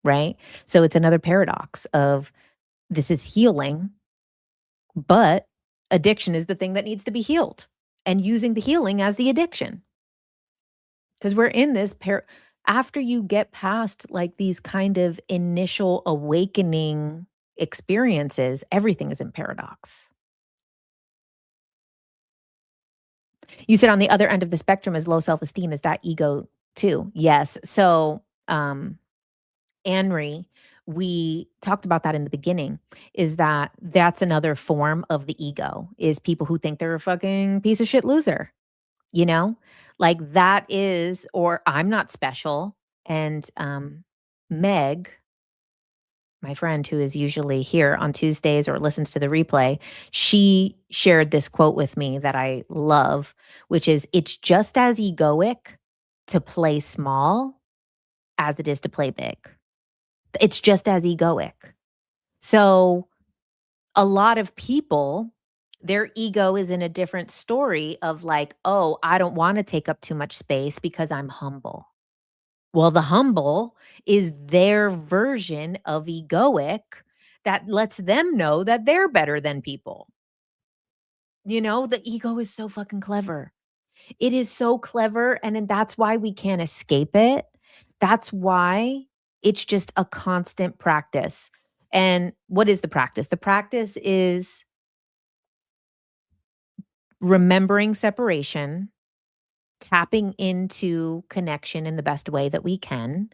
right? So it's another paradox of this is healing, but addiction is the thing that needs to be healed and using the healing as the addiction. Because we're in this after you get past like these kind of initial awakening experiences, everything is in paradox. You said on the other end of the spectrum is low self-esteem. Is that ego too? Yes. So, Anri, we talked about that in the beginning, is that that's another form of the ego, is people who think they're a fucking piece of shit loser, you know? Like that is, or I'm not special. And Meg, my friend who is usually here on Tuesdays or listens to the replay, she shared this quote with me that I love, which is, it's just as egoic to play small as it is to play big. It's just as egoic. So a lot of people, their ego is in a different story of like, oh, I don't want to take up too much space because I'm humble. Well, the humble is their version of egoic that lets them know that they're better than people. You know, the ego is so fucking clever. It is so clever. And then that's why we can't escape it. That's why it's just a constant practice. And what is the practice? The practice is remembering separation, tapping into connection in the best way that we can,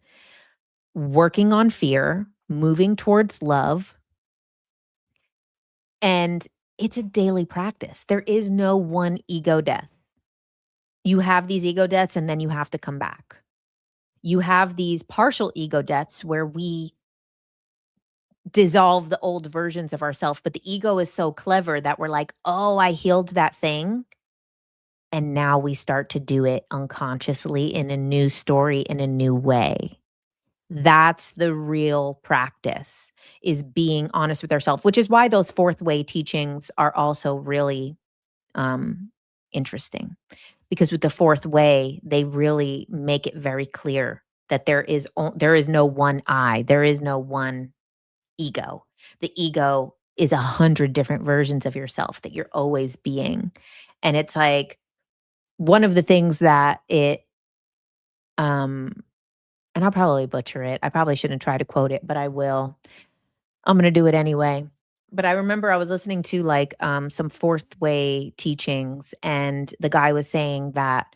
working on fear, moving towards love. And it's a daily practice. There is no one ego death. You have these ego deaths and then you have to come back. You have these partial ego deaths where we dissolve the old versions of ourselves, but the ego is so clever that we're like, oh, I healed that thing. And now we start to do it unconsciously in a new story, in a new way. That's the real practice, is being honest with ourselves, which is why those fourth way teachings are also really interesting. Because with the fourth way, they really make it very clear that there is no one I, there is no one ego. The ego is 100 different versions of yourself that you're always being. And it's like one of the things that and I'll probably butcher it. I probably shouldn't try to quote it, but I will. I'm going to do it anyway. But I remember I was listening to like some fourth way teachings, and the guy was saying that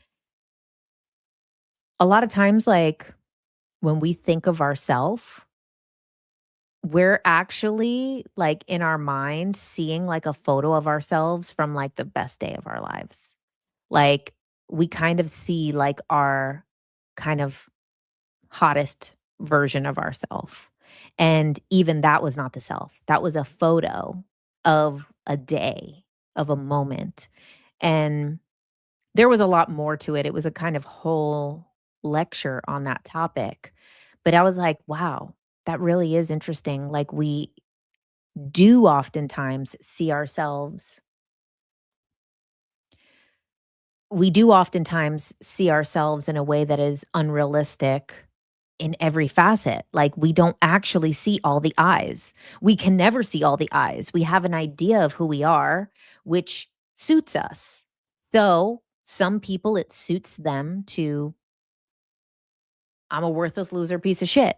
a lot of times, like when we think of ourselves, we're actually like in our mind seeing like a photo of ourselves from like the best day of our lives. Like we kind of see like our kind of hottest version of ourself. And even that was not the self. That was a photo of a day, of a moment. And there was a lot more to it. It was a kind of whole lecture on that topic. But I was like, wow, that really is interesting. Like do oftentimes see ourselves we do oftentimes see ourselves in a way that is unrealistic in every facet. Like we don't actually see all the eyes. We can never see all the eyes. We have an idea of who we are, which suits us. So some people, it suits them to, I'm a worthless loser piece of shit.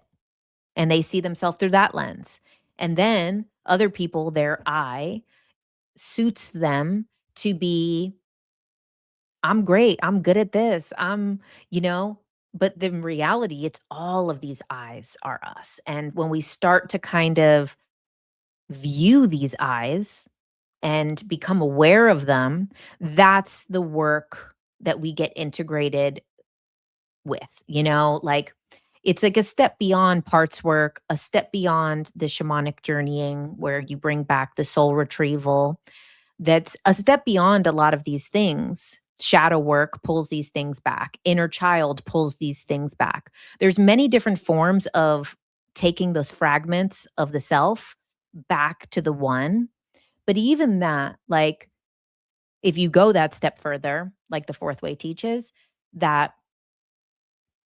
And they see themselves through that lens. And then other people, their I suits them to be, I'm great. I'm good at this. But the reality, it's all of these eyes are us. And when we start to kind of view these eyes and become aware of them, that's the work that we get integrated with, like it's like a step beyond parts work, a step beyond the shamanic journeying where you bring back the soul retrieval. That's a step beyond a lot of these things. Shadow work pulls these things back. Inner child pulls these things back. There's many different forms of taking those fragments of the self back to the one. But even that, like, if you go that step further, like the fourth way teaches, that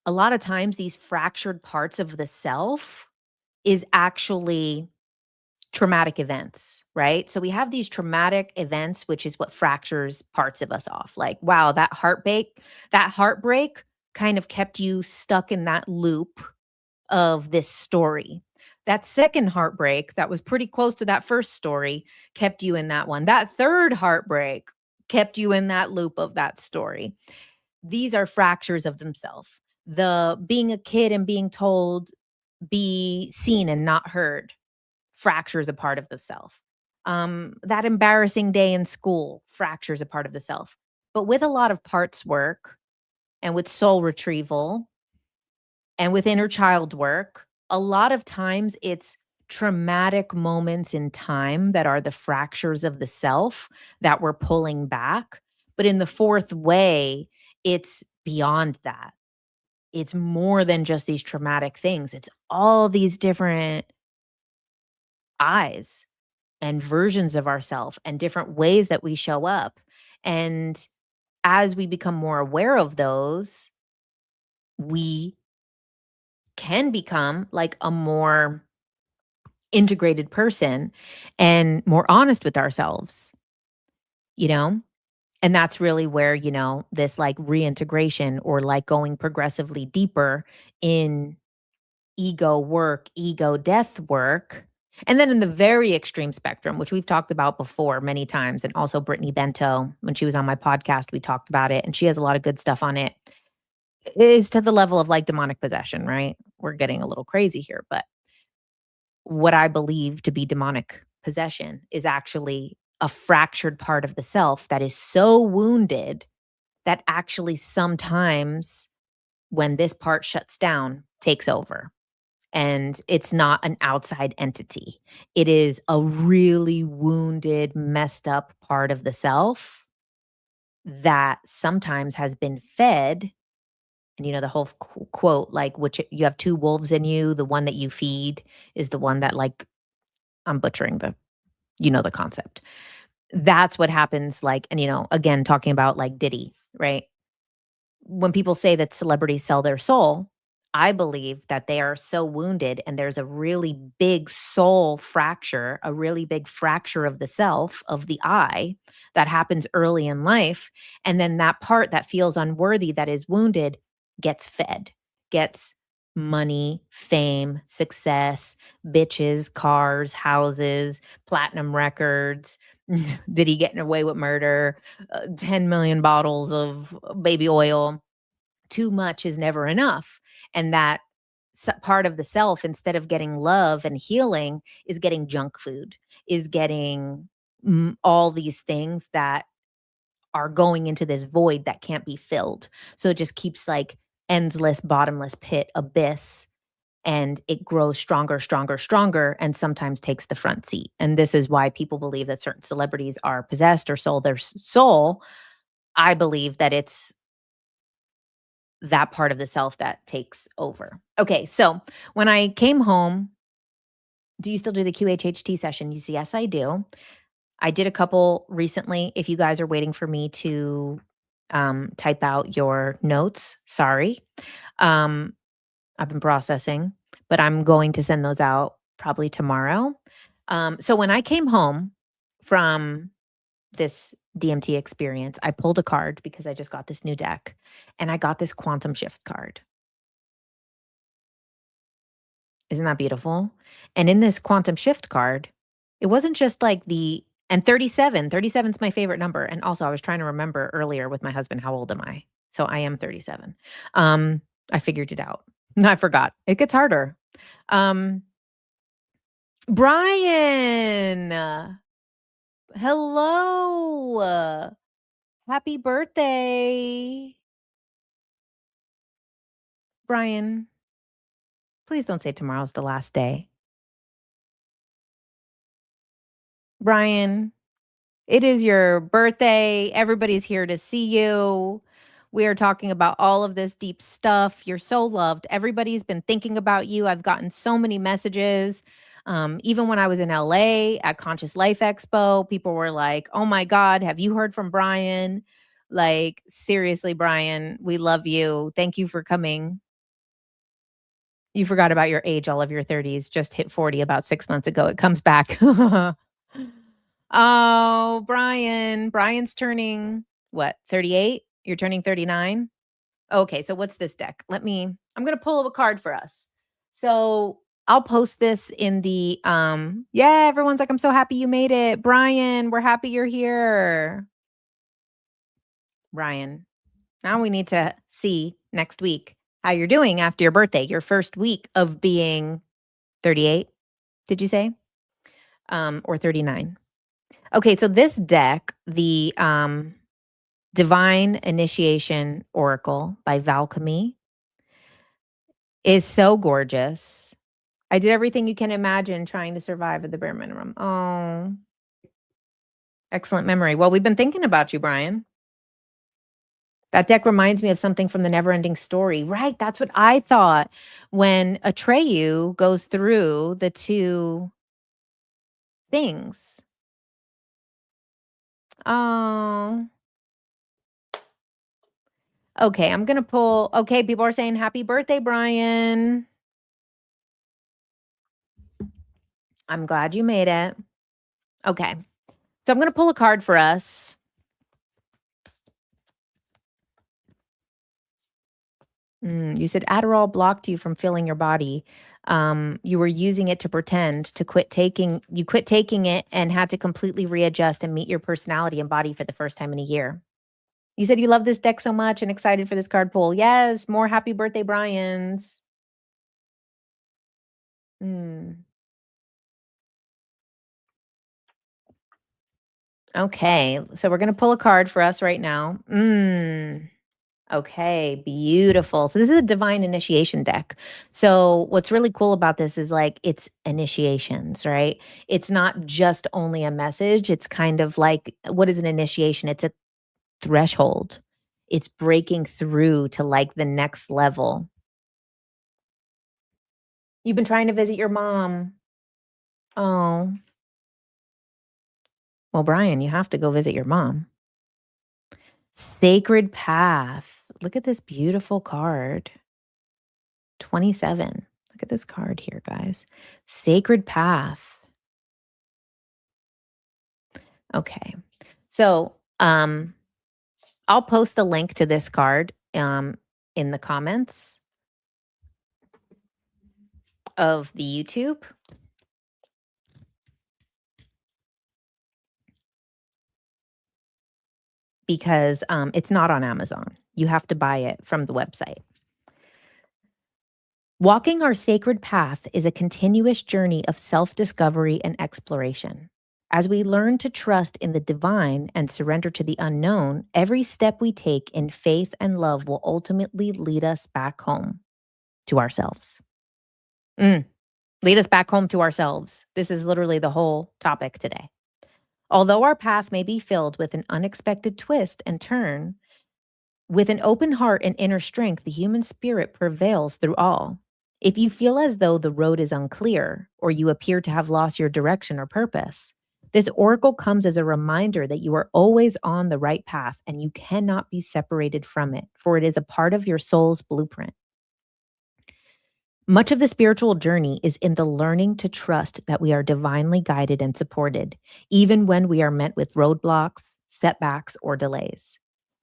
a lot of times these fractured parts of the self is actually traumatic events, right? So we have these traumatic events, which is what fractures parts of us off. Like, wow, that heartbreak kind of kept you stuck in that loop of this story. That second heartbreak that was pretty close to that first story kept you in that one. That third heartbreak kept you in that loop of that story. These are fractures of themselves. The being a kid and being told, be seen and not heard, fractures a part of the self. That embarrassing day in school fractures a part of the self. But with a lot of parts work and with soul retrieval and with inner child work, a lot of times it's traumatic moments in time that are the fractures of the self that we're pulling back. But in the fourth way, it's beyond that. It's more than just these traumatic things. It's all these different eyes and versions of ourselves and different ways that we show up. And as we become more aware of those, we can become like a more integrated person and more honest with ourselves, you know? And that's really where, this like reintegration or like going progressively deeper in ego work, ego death work. And then in the very extreme spectrum, which we've talked about before many times, and also Brittany Bento, when she was on my podcast, we talked about it, and she has a lot of good stuff on it, is to the level of like demonic possession, right? We're getting a little crazy here, but what I believe to be demonic possession is actually a fractured part of the self that is so wounded that actually sometimes when this part shuts down, takes over. And it's not an outside entity. It is a really wounded, messed up part of the self that sometimes has been fed. And the whole quote, like, which you have two wolves in you, the one that you feed is the one that, like, I'm butchering the concept. That's what happens, like, and again, talking about like Diddy, right? When people say that celebrities sell their soul, I believe that they are so wounded and there's a really big soul fracture, a really big fracture of the self, of the I, that happens early in life. And then that part that feels unworthy, that is wounded, gets fed, gets money, fame, success, bitches, cars, houses, platinum records. Did he get away with murder? 10 million bottles of baby oil. Too much is never enough. And that part of the self, instead of getting love and healing, is getting junk food, is getting all these things that are going into this void that can't be filled. So it just keeps like endless, bottomless pit, abyss. And it grows stronger, stronger, stronger, and sometimes takes the front seat. And this is why people believe that certain celebrities are possessed or sold their soul. I believe that it's that part of the self that takes over. Okay, so when I came home, do you still do the QHHT sessions? Yes, I do. I did a couple recently. If you guys are waiting for me to type out your notes, sorry. Um, I've been processing, but I'm going to send those out probably tomorrow. So when I came home from this DMT experience, I pulled a card because I just got this new deck and I got this quantum shift card. Isn't that beautiful? And in this quantum shift card, it wasn't just like and 37 is my favorite number. And also I was trying to remember earlier with my husband, how old am I? So I am 37. I figured it out. I forgot. It gets harder. Um, Brian, hello. Happy birthday. Brian, please don't say tomorrow's the last day. Brian, it is your birthday. Everybody's here to see you. We are talking about all of this deep stuff. You're so loved. Everybody's been thinking about you. I've gotten so many messages. Even when I was in LA at Conscious Life Expo, people were like, oh my God, have you heard from Brian? Like, seriously, Brian, we love you. Thank you for coming. You forgot about your age, all of your 30s, just hit 40 about 6 months ago. It comes back. Oh, Brian. Brian's turning what, 38? You're turning 39? Okay, so what's this deck? I'm gonna pull up a card for us. So I'll post this in the yeah, everyone's like, I'm so happy you made it. Brian, we're happy you're here. Brian. Now we need to see next week how you're doing after your birthday, your first week of being 38, did you say? Or 39. Okay, so this deck, the Divine Initiation Oracle by Valkyrie, is so gorgeous. I did everything you can imagine trying to survive at the bare minimum. Oh, excellent memory. Well, we've been thinking about you, Brian. That deck reminds me of something from the Neverending Story. Right, that's what I thought when Atreyu goes through the two things. Oh. Okay, I'm gonna pull. Okay, people are saying happy birthday, Brian. I'm glad you made it. Okay, so I'm gonna pull a card for us. You said Adderall blocked you from feeling your body. You were using it to pretend to quit taking. You quit taking it and had to completely readjust and meet your personality and body for the first time in a year. You said you love this deck so much and excited for this card pull. Yes, more happy birthday, Brian's. Mm. Okay, so we're gonna pull a card for us right now. Okay, beautiful. So this is a divine initiation deck. So what's really cool about this is like it's initiations, right? It's not just only a message. It's kind of like what is an initiation? It's a threshold. It's breaking through to like the next level. You've been trying to visit your mom. Oh, well, Brian, you have to go visit your mom. Sacred path. Look at this beautiful card. 27. Look at this card here, guys. Sacred path. Okay. So, I'll post the link to this card in the comments of the YouTube. Because it's not on Amazon. You have to buy it from the website. Walking our sacred path is a continuous journey of self-discovery and exploration. As we learn to trust in the divine and surrender to the unknown, every step we take in faith and love will ultimately lead us back home to ourselves. Lead us back home to ourselves. This is literally the whole topic today. Although our path may be filled with an unexpected twist and turn, with an open heart and inner strength, the human spirit prevails through all. If you feel as though the road is unclear or you appear to have lost your direction or purpose, this oracle comes as a reminder that you are always on the right path and you cannot be separated from it, for it is a part of your soul's blueprint. Much of the spiritual journey is in the learning to trust that we are divinely guided and supported, even when we are met with roadblocks, setbacks, or delays.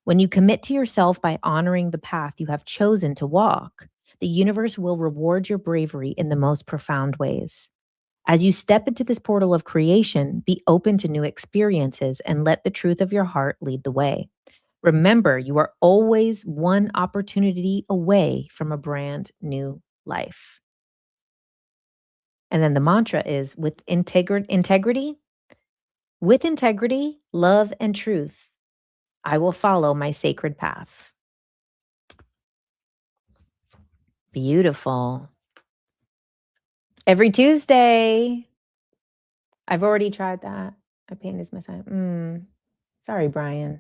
When you commit to yourself by honoring the path you have chosen to walk, the universe will reward your bravery in the most profound ways. As you step into this portal of creation, be open to new experiences and let the truth of your heart lead the way. Remember, you are always one opportunity away from a brand new life. And then the mantra is with integrity, love, and truth, I will follow my sacred path. Beautiful. Every Tuesday. I've already tried that. My pain is my sign. Sorry, Brian.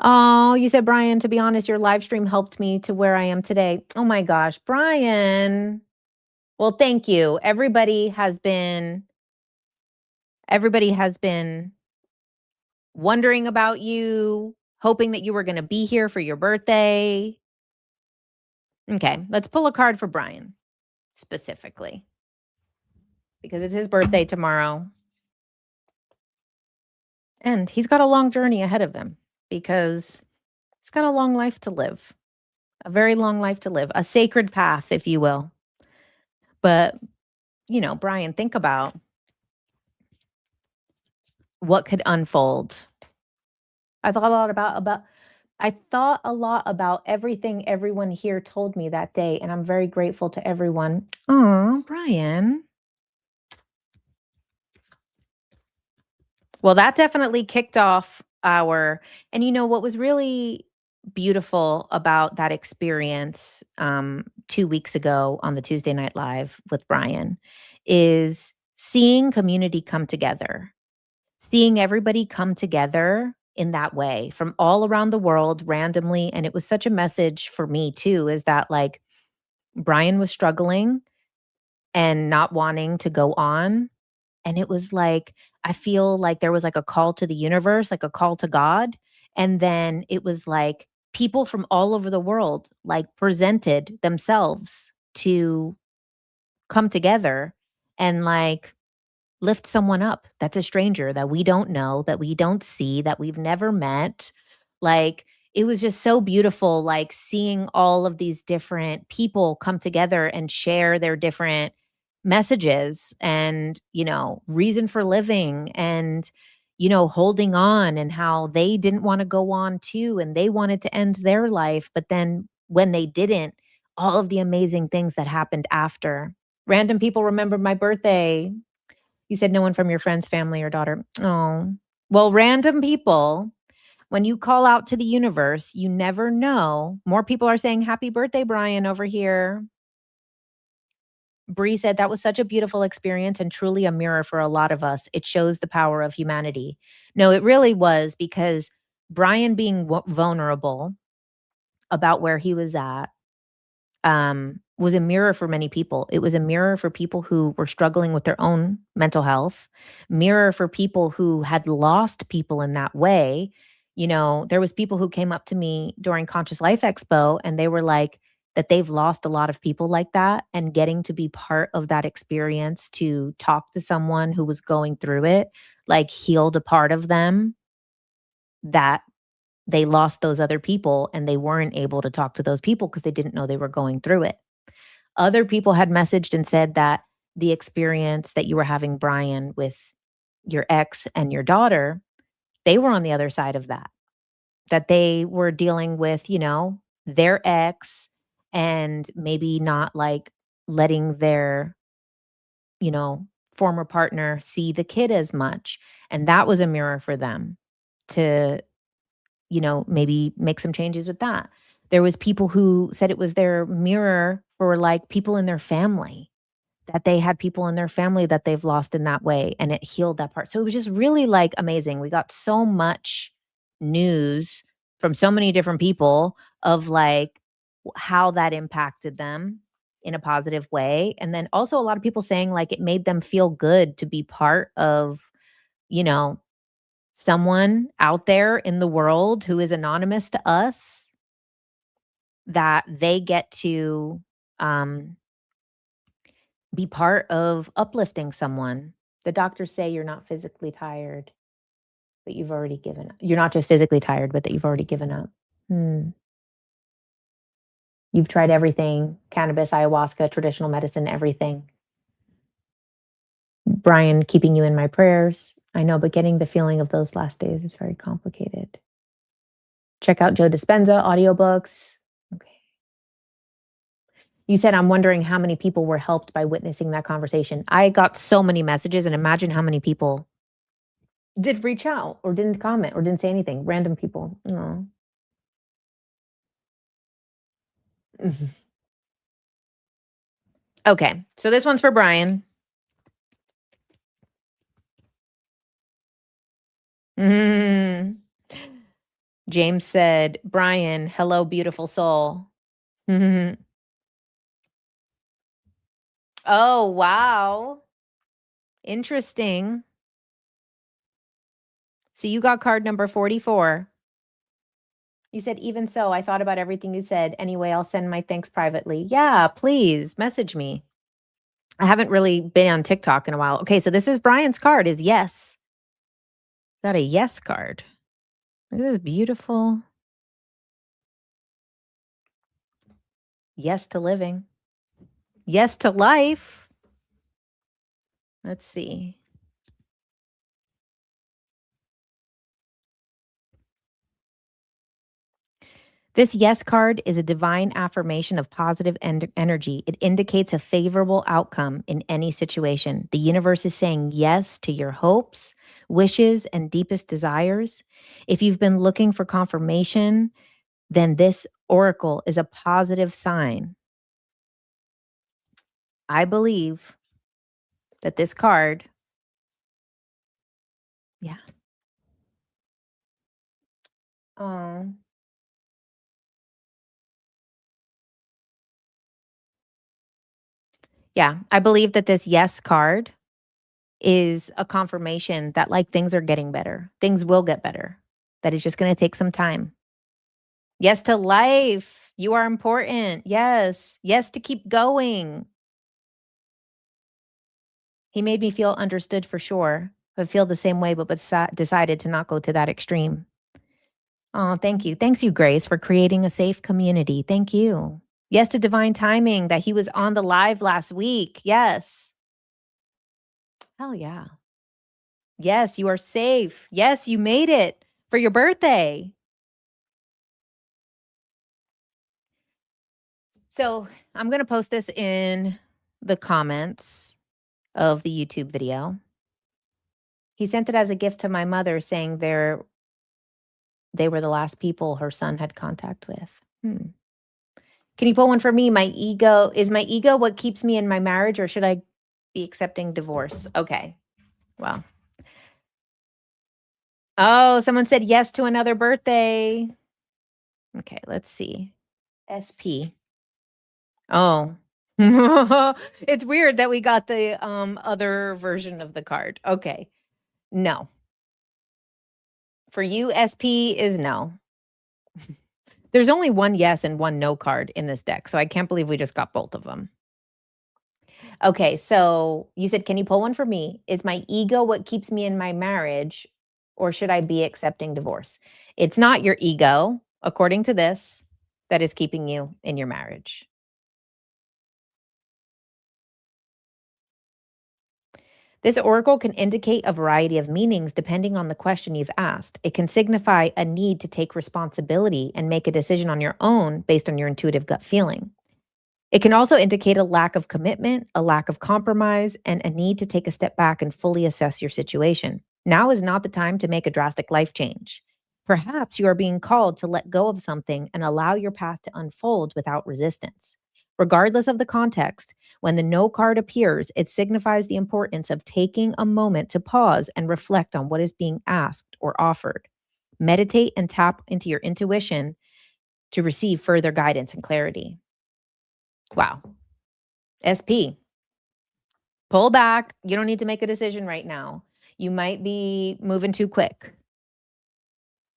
Oh, you said, Brian, to be honest, your live stream helped me to where I am today. Oh my gosh, Brian. Well, thank you. Everybody has been wondering about you, hoping that you were going to be here for your birthday. Okay, let's pull a card for Brian specifically because it's his birthday tomorrow. And he's got a long journey ahead of him because he's got a long life to live, a very long life to live, a sacred path, if you will. But, Brian, think about what could unfold. I thought a lot about everything everyone here told me that day, and I'm very grateful to everyone. Oh, Brian. Well, that definitely kicked off and what was really beautiful about that experience 2 weeks ago on the Tuesday Night Live with Brian is seeing community come together, seeing everybody come together in that way from all around the world randomly. And it was such a message for me too, is that like Brian was struggling and not wanting to go on. And it was like, I feel like there was like a call to the universe, like a call to God. And then it was like people from all over the world like presented themselves to come together and like lift someone up that's a stranger that we don't know, that we don't see, that we've never met. Like, it was just so beautiful, like seeing all of these different people come together and share their different messages and, reason for living and, holding on and how they didn't want to go on too. And they wanted to end their life. But then when they didn't, all of the amazing things that happened after. Random people remembered my birthday. You said no one from your friends, family, or daughter. Oh, well, random people, when you call out to the universe, you never know. More people are saying, Happy birthday, Brian, over here. Bree said that was such a beautiful experience and truly a mirror for a lot of us. It shows the power of humanity. No, it really was because Brian being vulnerable about where he was at was a mirror for many people. It was a mirror for people who were struggling with their own mental health, mirror for people who had lost people in that way. There was people who came up to me during Conscious Life Expo and they were like that they've lost a lot of people like that, and getting to be part of that experience to talk to someone who was going through it, like healed a part of them that they lost those other people and they weren't able to talk to those people because they didn't know they were going through it. Other people had messaged and said that the experience that you were having, Brian, with your ex and your daughter, they were on the other side of that they were dealing with, their ex and maybe not like letting their, you know, former partner see the kid as much. And that was a mirror for them to, maybe make some changes with that. There was people who said it was their mirror for like people in their family, that they had people in their family that they've lost in that way, and it healed that part. So it was just really like amazing. We got so much news from so many different people of like how that impacted them in a positive way. And then also a lot of people saying like it made them feel good to be part of, you know, someone out there in the world who is anonymous to us, that they get to be part of uplifting someone. The doctors say you're not physically tired, but you've already given up. You're not just physically tired, but that you've already given up. Hmm. You've tried everything, cannabis, ayahuasca, traditional medicine, everything. Brian, keeping you in my prayers. I know, but getting the feeling of those last days is very complicated. Check out Joe Dispenza audiobooks. Okay. You said, I'm wondering how many people were helped by witnessing that conversation. I got so many messages, and imagine how many people did reach out or didn't comment or didn't say anything. Random people. Aw. Mhm. Okay, so this one's for Brian. Mm. James said, Brian, hello, beautiful soul. Oh, wow. Interesting. So you got card number 44. You said, even so, I thought about everything you said. Anyway, I'll send my thanks privately. Yeah, please message me. I haven't really been on TikTok in a while. Okay, so this is Brian's card is yes. Got a yes card. Look at this beautiful. Yes to living. Yes to life. Let's see. This yes card is a divine affirmation of positive energy. It indicates a favorable outcome in any situation. The universe is saying yes to your hopes, wishes, and deepest desires. If you've been looking for confirmation, then this oracle is a positive sign. I believe that this card, yeah. Oh. Yeah, I believe that this yes card is a confirmation that like things are getting better. Things will get better. That it's just going to take some time. Yes to life. You are important. Yes. Yes to keep going. He made me feel understood for sure. I feel the same way, but decided to not go to that extreme. Oh, thank you. Thanks you, Grace, for creating a safe community. Thank you. Yes to divine timing that he was on the live last week. Yes. Hell yeah. Yes, you are safe. Yes, you made it for your birthday. So I'm going to post this in the comments of the YouTube video. He sent it as a gift to my mother saying they were the last people her son had contact with. Can you pull one for me? Is my ego what keeps me in my marriage, or should I be accepting divorce? Okay. Well. Oh, someone said yes to another birthday. Okay, let's see. SP. Oh. It's weird that we got the other version of the card. Okay. No. For you, SP is no. There's only one yes and one no card in this deck, so I can't believe we just got both of them. Okay, so you said, can you pull one for me? Is my ego what keeps me in my marriage, or should I be accepting divorce? It's not your ego, according to this, that is keeping you in your marriage. This oracle can indicate a variety of meanings depending on the question you've asked. It can signify a need to take responsibility and make a decision on your own based on your intuitive gut feeling. It can also indicate a lack of commitment, a lack of compromise, and a need to take a step back and fully assess your situation. Now is not the time to make a drastic life change. Perhaps you are being called to let go of something and allow your path to unfold without resistance. Regardless of the context, when the no card appears, it signifies the importance of taking a moment to pause and reflect on what is being asked or offered. Meditate and tap into your intuition to receive further guidance and clarity. Wow. SP. Pull back. You don't need to make a decision right now. You might be moving too quick.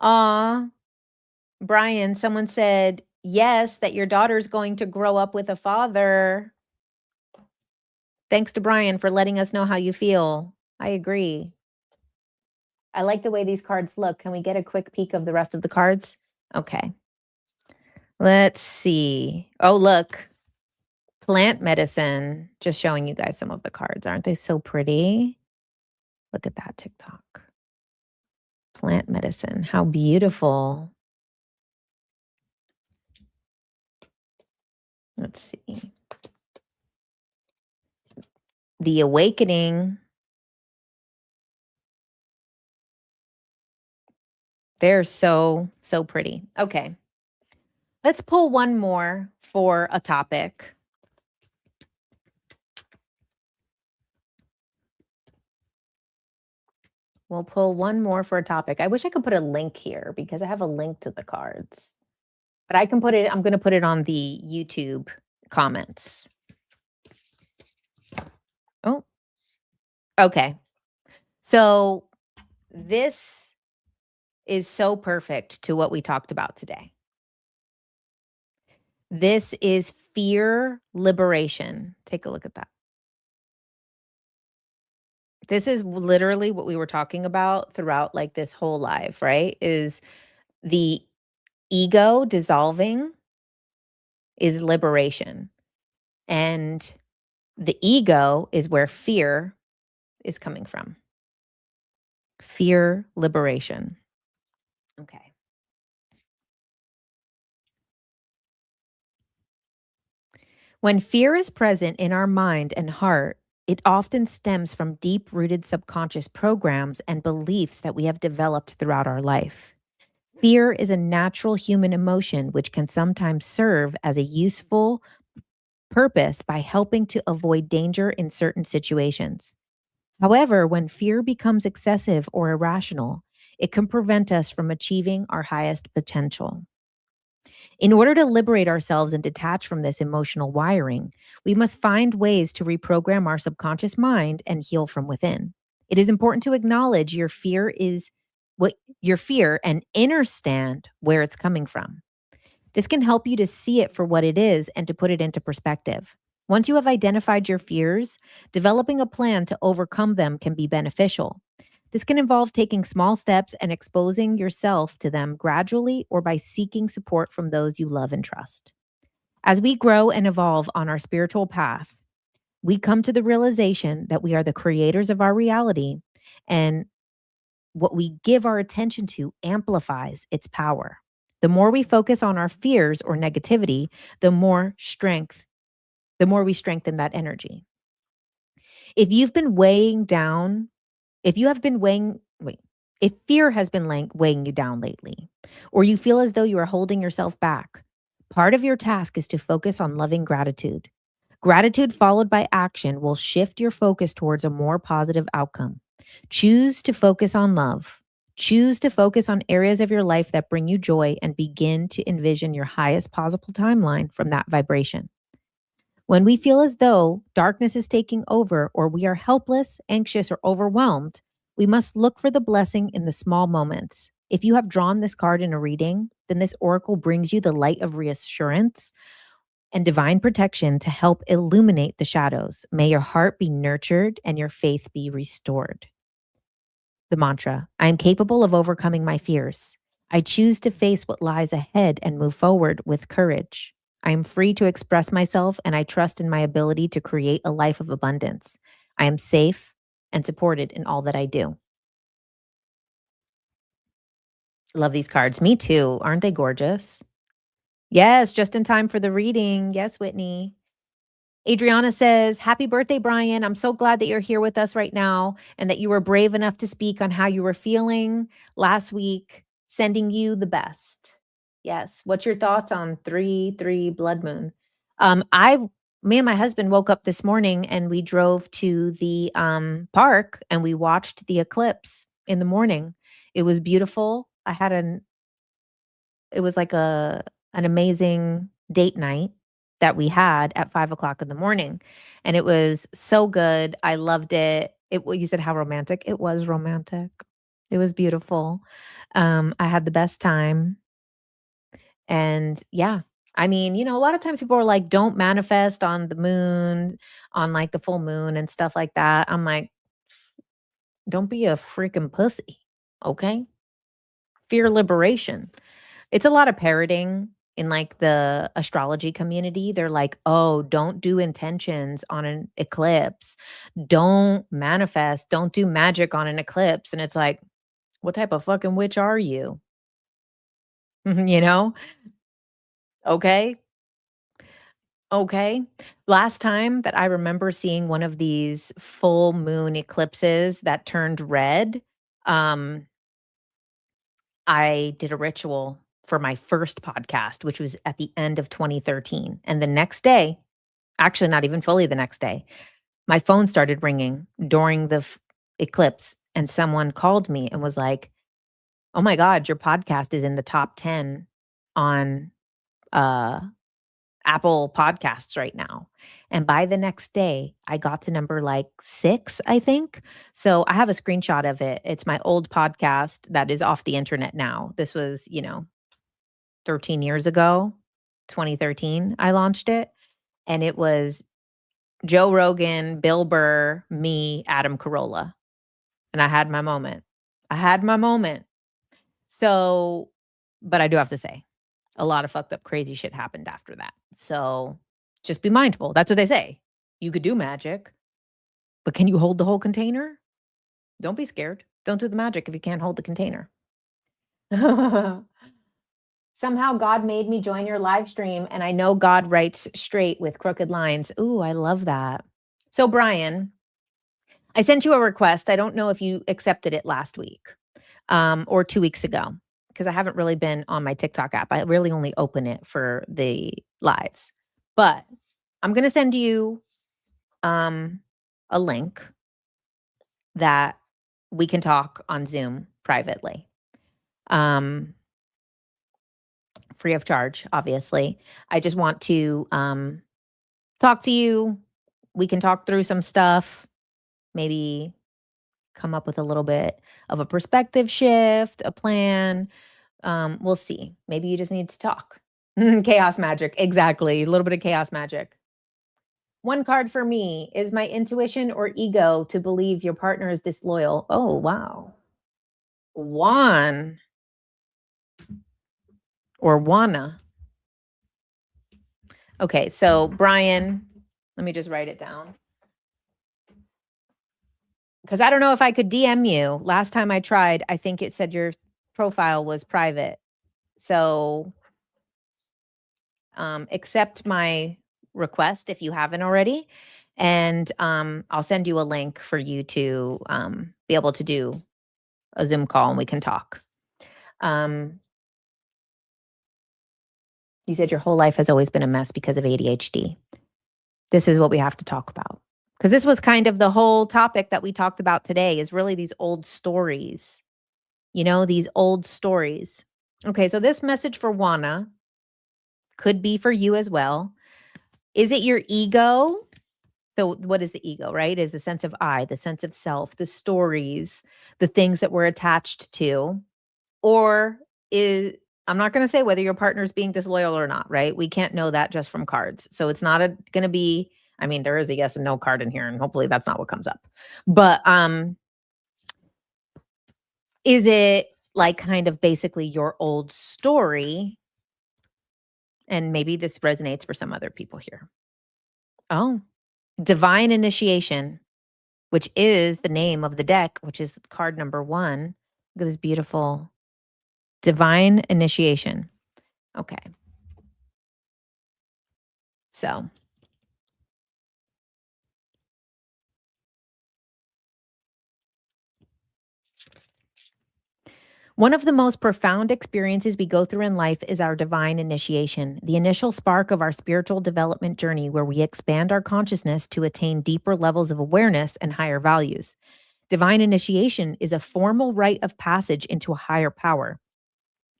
Aw. Brian, someone said, yes, that your daughter's going to grow up with a father. Thanks to Brian for letting us know how you feel. I agree. I like the way these cards look. Can we get a quick peek of the rest of the cards? Okay. Let's see. Oh, look. Plant medicine. Just showing you guys some of the cards. Aren't they so pretty? Look at that TikTok. Plant medicine. How beautiful. Let's see. The awakening. They're so, so pretty. Okay. Let's pull one more for a topic. We'll pull one more for a topic. I wish I could put a link here because I have a link to the cards. But I'm gonna put it on the YouTube comments. Oh, okay. So this is so perfect to what we talked about today. This is fear liberation. Take a look at that. This is literally what we were talking about throughout like this whole life, right? Is the ego dissolving is liberation. And the ego is where fear is coming from. Fear liberation. Okay. When fear is present in our mind and heart, it often stems from deep rooted subconscious programs and beliefs that we have developed throughout our life. Fear is a natural human emotion which can sometimes serve as a useful purpose by helping to avoid danger in certain situations. However, when fear becomes excessive or irrational, it can prevent us from achieving our highest potential. In order to liberate ourselves and detach from this emotional wiring, we must find ways to reprogram our subconscious mind and heal from within. It is important to acknowledge your fear and understand where it's coming from. This can help you to see it for what it is and to put it into perspective. Once you have identified your fears, developing a plan to overcome them can be beneficial. This can involve taking small steps and exposing yourself to them gradually or by seeking support from those you love and trust. As we grow and evolve on our spiritual path, we come to the realization that we are the creators of our reality, and what we give our attention to amplifies its power. The more we focus on our fears or negativity, the more we strengthen that energy. If you've been weighing down, if you have been weighing, wait, if fear has been weighing you down lately, or you feel as though you are holding yourself back, part of your task is to focus on loving gratitude. Gratitude followed by action will shift your focus towards a more positive outcome. Choose to focus on love. Choose to focus on areas of your life that bring you joy and begin to envision your highest possible timeline from that vibration. When we feel as though darkness is taking over or we are helpless, anxious, or overwhelmed, we must look for the blessing in the small moments. If you have drawn this card in a reading, then this oracle brings you the light of reassurance and divine protection to help illuminate the shadows. May your heart be nurtured and your faith be restored. The mantra: I am capable of overcoming my fears. I choose to face what lies ahead and move forward with courage. I am free to express myself and I trust in my ability to create a life of abundance. I am safe and supported in all that I do. Love these cards. Me too. Aren't they gorgeous? Yes, just in time for the reading. Yes, Whitney. Adriana says, Happy birthday, Brian. I'm so glad that you're here with us right now and that you were brave enough to speak on how you were feeling last week. Sending you the best. Yes. What's your thoughts on 3/3 blood moon? I Me and my husband woke up this morning and we drove to the park and we watched the eclipse in the morning. It was beautiful. It was like an amazing date night that we had at 5 o'clock in the morning, and it was so good. I loved it. You said how romantic? It was romantic. It was beautiful. I had the best time, and yeah. I mean, a lot of times people are like, "Don't manifest on the moon, on, like, the full moon and stuff like that." I'm like, "Don't be a freaking pussy, okay?" Fear liberation. It's a lot of parroting in, like, the astrology community. They're like, "Oh, don't do intentions on an eclipse. Don't manifest, don't do magic on an eclipse," and it's like, "What type of fucking witch are you?" You know? Okay, okay. Last time that I remember seeing one of these full moon eclipses that turned red, um, I did a ritual for my first podcast, which was at the end of 2013, and the next day, actually not even fully the next day, my phone started ringing during the eclipse, and someone called me and was like, "Oh my god, your podcast is in the top 10 on, uh, Apple Podcasts right now." And by the next day, I got to number, like, 6, I think. So, I have a screenshot of it. It's my old podcast that is off the internet now. This was, 13 years ago, 2013, I launched it, and it was Joe Rogan, Bill Burr, me, Adam Carolla, and I had my moment. I had my moment. So, but I do have to say, a lot of fucked up crazy shit happened after that. So, just be mindful. That's what they say. You could do magic, but can you hold the whole container? Don't be scared. Don't do the magic if you can't hold the container. Somehow God made me join your live stream, and I know God writes straight with crooked lines. Ooh, I love that. So, Brian, I sent you a request. I don't know if you accepted it last week or 2 weeks ago, because I haven't really been on my TikTok app. I really only open it for the lives. But I'm going to send you a link that we can talk on Zoom privately. Free of charge, obviously. I just want to talk to you. We can talk through some stuff, maybe come up with a little bit of a perspective shift, a plan. We'll see. Maybe you just need to talk. Chaos magic. Exactly. A little bit of chaos magic. One card for me is my intuition or ego to believe your partner is disloyal. Oh, wow. Juan or Juana. Okay, so Brian, let me just write it down. Because I don't know if I could DM you. Last time I tried, I think it said your profile was private. So accept my request if you haven't already. And I'll send you a link for you to be able to do a Zoom call and we can talk. You said your whole life has always been a mess because of ADHD. This is what we have to talk about. Because this was kind of the whole topic that we talked about today is really these old stories. These old stories. Okay, so this message for Juana could be for you as well. Is it your ego? So what is the ego, right? Is the sense of I, the sense of self, the stories, the things that we're attached to. Or I'm not going to say whether your partner's being disloyal or not, right? We can't know that just from cards. So it's not going to be, there is a yes and no card in here, and hopefully that's not what comes up. But is it like kind of basically your old story? And maybe this resonates for some other people here. Oh, divine initiation, which is the name of the deck, which is card number 1. That was beautiful. Divine initiation. Okay. So. One of the most profound experiences we go through in life is our divine initiation, the initial spark of our spiritual development journey where we expand our consciousness to attain deeper levels of awareness and higher values. Divine initiation is a formal rite of passage into a higher power.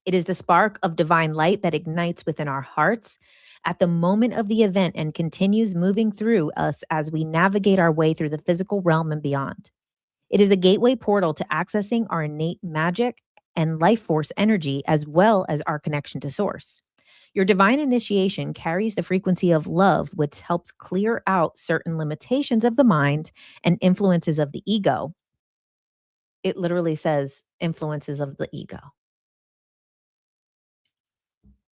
It is the spark of divine light that ignites within our hearts at the moment of the event and continues moving through us as we navigate our way through the physical realm and beyond. It is a gateway portal to accessing our innate magic and life force energy, as well as our connection to source. Your divine initiation carries the frequency of love, which helps clear out certain limitations of the mind and influences of the ego. It literally says influences of the ego.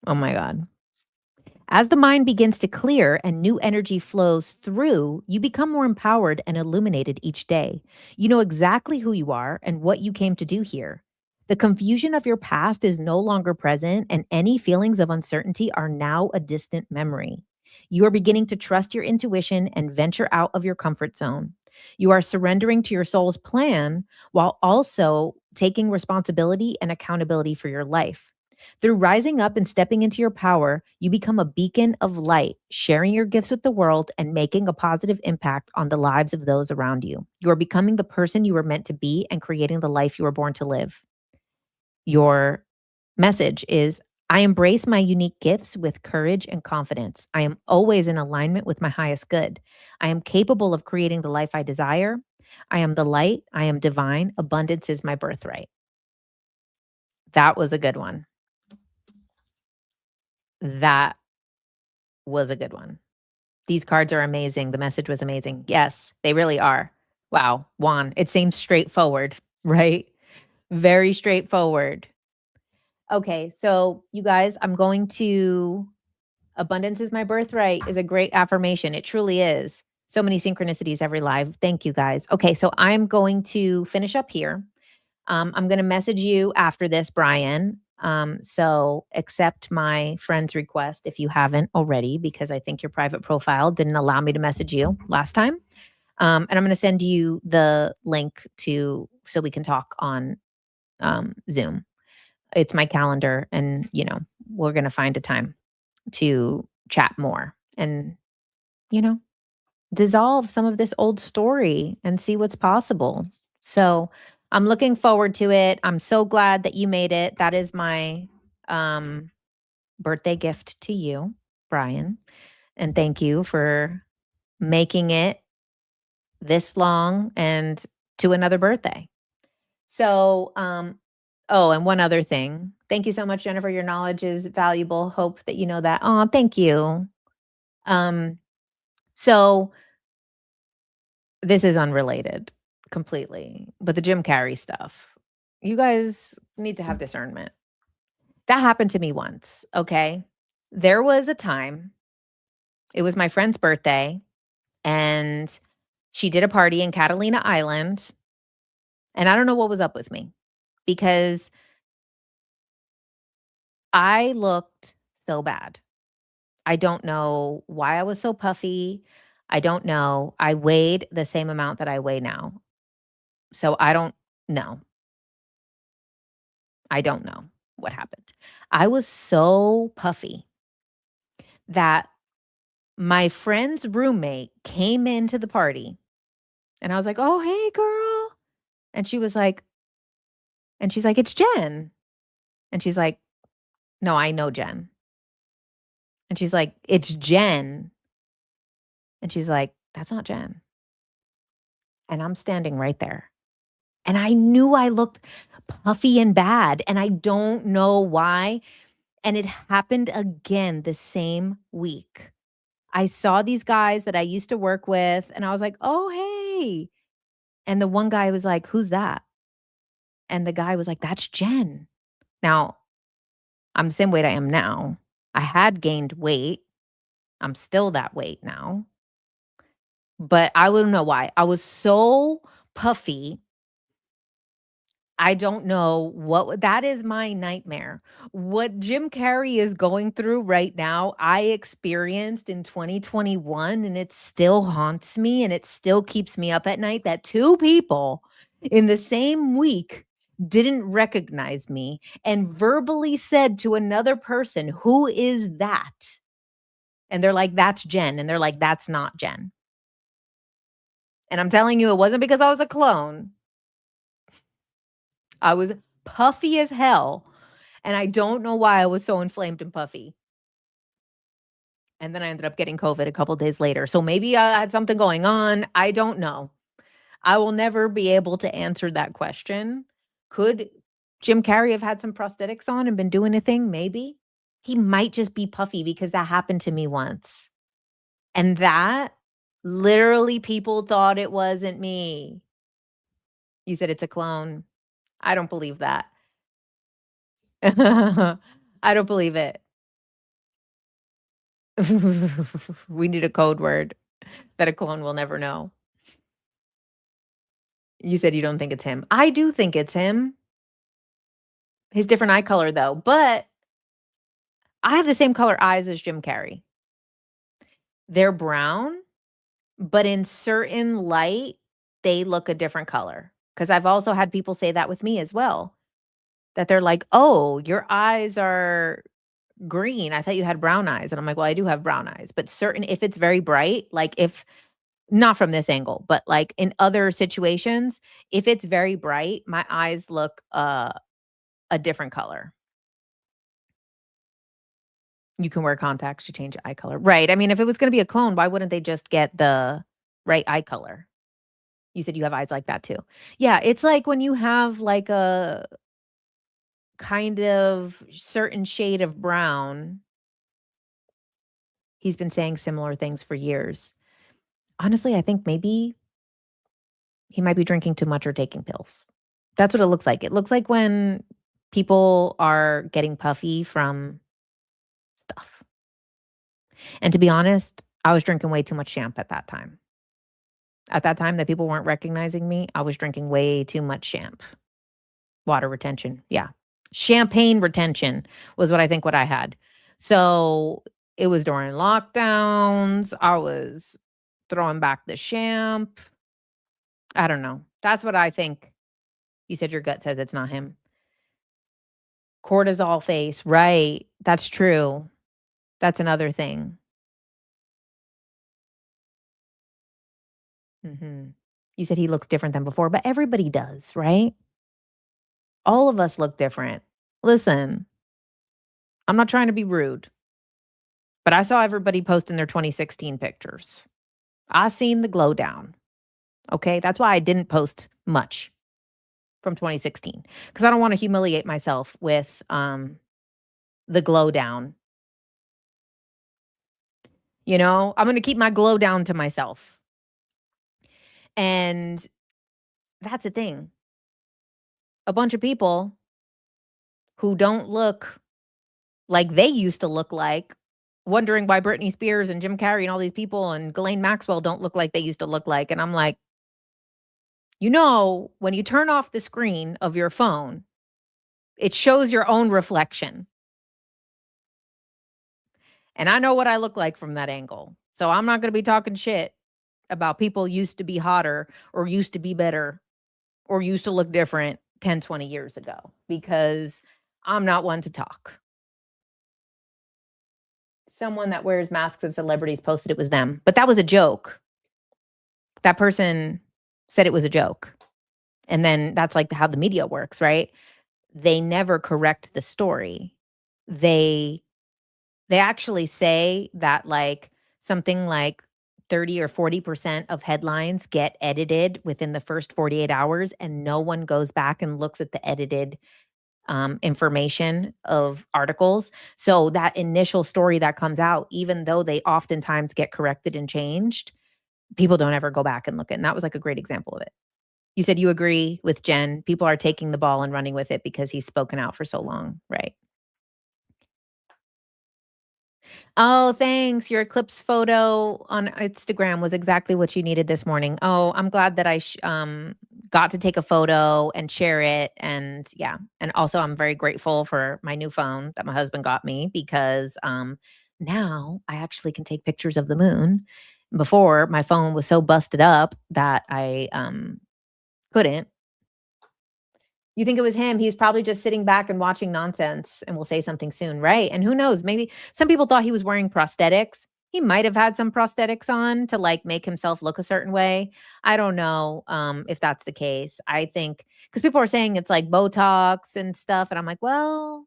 Oh my God. As the mind begins to clear and new energy flows through, you become more empowered and illuminated each day. You know exactly who you are and what you came to do here. The confusion of your past is no longer present, and any feelings of uncertainty are now a distant memory. You are beginning to trust your intuition and venture out of your comfort zone. You are surrendering to your soul's plan while also taking responsibility and accountability for your life. Through rising up and stepping into your power, you become a beacon of light, sharing your gifts with the world and making a positive impact on the lives of those around you. You are becoming the person you were meant to be and creating the life you were born to live. Your message is I embrace my unique gifts with courage and confidence. I am always in alignment with my highest good. I am capable of creating the life I desire. I am the light. I am divine. Abundance is my birthright. That was a good one. That was a good one. These cards are amazing. The message was amazing. Yes, they really are. Wow, Juan, it seems straightforward, right? Very straightforward. Okay, so you guys, I'm going to abundance is my birthright is a great affirmation. It truly is. So many synchronicities every live. Thank you guys. Okay, so I'm going to finish up here. I'm going to message you after this, Brian. So accept my friend's request if you haven't already, because I think your private profile didn't allow me to message you last time. And I'm going to send you the link to so we can talk on Zoom. It's my calendar, and we're going to find a time to chat more and you know dissolve some of this old story and see what's possible. So I'm looking forward to it. I'm so glad that you made it. That is my um, birthday gift to you, Brian. And thank you for making it this long and to another birthday. So, oh, and one other thing. Thank you so much, Jennifer. Your knowledge is valuable. Hope that you know that. Oh, thank you. Um, so this is unrelated completely, but the Jim Carrey stuff, you guys need to have discernment. That happened to me once, okay? There was a time, it was my friend's birthday, and she did a party in Catalina Island, and I don't know what was up with me because I looked so bad. I don't know why I was so puffy. I don't know. I weighed the same amount that I weigh now. So I don't know. I don't know what happened. I was so puffy that my friend's roommate came into the party and I was like, "Oh, hey, girl." And she's like, "It's Jen." And she's like, "No, I know Jen." And she's like, "It's Jen." And she's like, "That's not Jen." And I'm standing right there. And I knew I looked puffy and bad. And I don't know why. And it happened again the same week. I saw these guys that I used to work with, and I was like, "Oh, hey." And the one guy was like, "Who's that?" And the guy was like, "That's Jen." Now, I'm the same weight I am now. I had gained weight. I'm still that weight now, but I wouldn't know why. I was so puffy. I don't know that is my nightmare. What Jim Carrey is going through right now, I experienced in 2021, and it still haunts me and it still keeps me up at night that two people in the same week didn't recognize me and verbally said to another person, "Who is that?" And they're like, "That's Jen." And they're like, "That's not Jen." And I'm telling you, it wasn't because I was a clone. I was puffy as hell, and I don't know why I was so inflamed and puffy. And then I ended up getting COVID a couple days later. So maybe I had something going on. I don't know. I will never be able to answer that question. Could Jim Carrey have had some prosthetics on and been doing a thing? Maybe. He might just be puffy because that happened to me once. And that literally people thought it wasn't me. You said it's a clone. I don't believe that. I don't believe it. We need a code word that a clone will never know. You said you don't think it's him. I do think it's him. His different eye color though, but I have the same color eyes as Jim Carrey. They're brown, but in certain light, they look a different color. Because I've also had people say that with me as well. that they're like, "Oh, your eyes are green. I thought you had brown eyes." And I'm like, "Well, I do have brown eyes." But certain if it's very bright, like if not from this angle, but like in other situations, if it's very bright, my eyes look a different color. You can wear contacts to change eye color. Right. I mean, if it was going to be a clone, why wouldn't they just get the right eye color? You said you have eyes like that too. Yeah, it's like when you have like a kind of certain shade of brown. He's been saying similar things for years. Honestly, I think maybe he might be drinking too much or taking pills. That's what it looks like. It looks like when people are getting puffy from stuff. And to be honest, I was drinking way too much champ at that time. At that time that people weren't recognizing me, I was drinking way too much champ. Water retention. Yeah. Champagne retention was what I had. So it was during lockdowns. I was throwing back the champ. I don't know. That's what I think. You said your gut says it's not him. Cortisol face. Right. That's true. That's another thing. Mhm. You said he looks different than before, but everybody does, right? All of us look different. Listen, I'm not trying to be rude, but I saw everybody posting their 2016 pictures. I seen the glow down. Okay. That's why I didn't post much from 2016 because I don't want to humiliate myself with the glow down. I'm going to keep my glow down to myself. And that's the thing. A bunch of people who don't look like they used to look like, wondering why Britney Spears and Jim Carrey and all these people and Ghislaine Maxwell don't look like they used to look like. And I'm like, when you turn off the screen of your phone, it shows your own reflection. And I know what I look like from that angle. So I'm not going to be talking shit about people used to be hotter or used to be better or used to look different 10, 20 years ago because I'm not one to talk. Someone that wears masks of celebrities posted it was them, but that was a joke. That person said it was a joke. And then that's like how the media works, right? They never correct the story. They they actually say that like something like 30 or 40% of headlines get edited within the first 48 hours and no one goes back and looks at the edited information of articles. So that initial story that comes out, even though they oftentimes get corrected and changed, people don't ever go back and look at. And that was like a great example of it. You said you agree with Jen. People are taking the ball and running with it because he's spoken out for so long, right? Oh, thanks. Your eclipse photo on Instagram was exactly what you needed this morning. Oh, I'm glad that I got to take a photo and share it. And yeah, and also I'm very grateful for my new phone that my husband got me because now I actually can take pictures of the moon. Before my phone was so busted up that I couldn't. You think it was him, he's probably just sitting back and watching nonsense and will say something soon, right? And who knows, maybe some people thought he was wearing prosthetics. He might have had some prosthetics on to, like, make himself look a certain way. I don't know, if that's the case. I think because people are saying it's like Botox and stuff, and I'm like, "Well,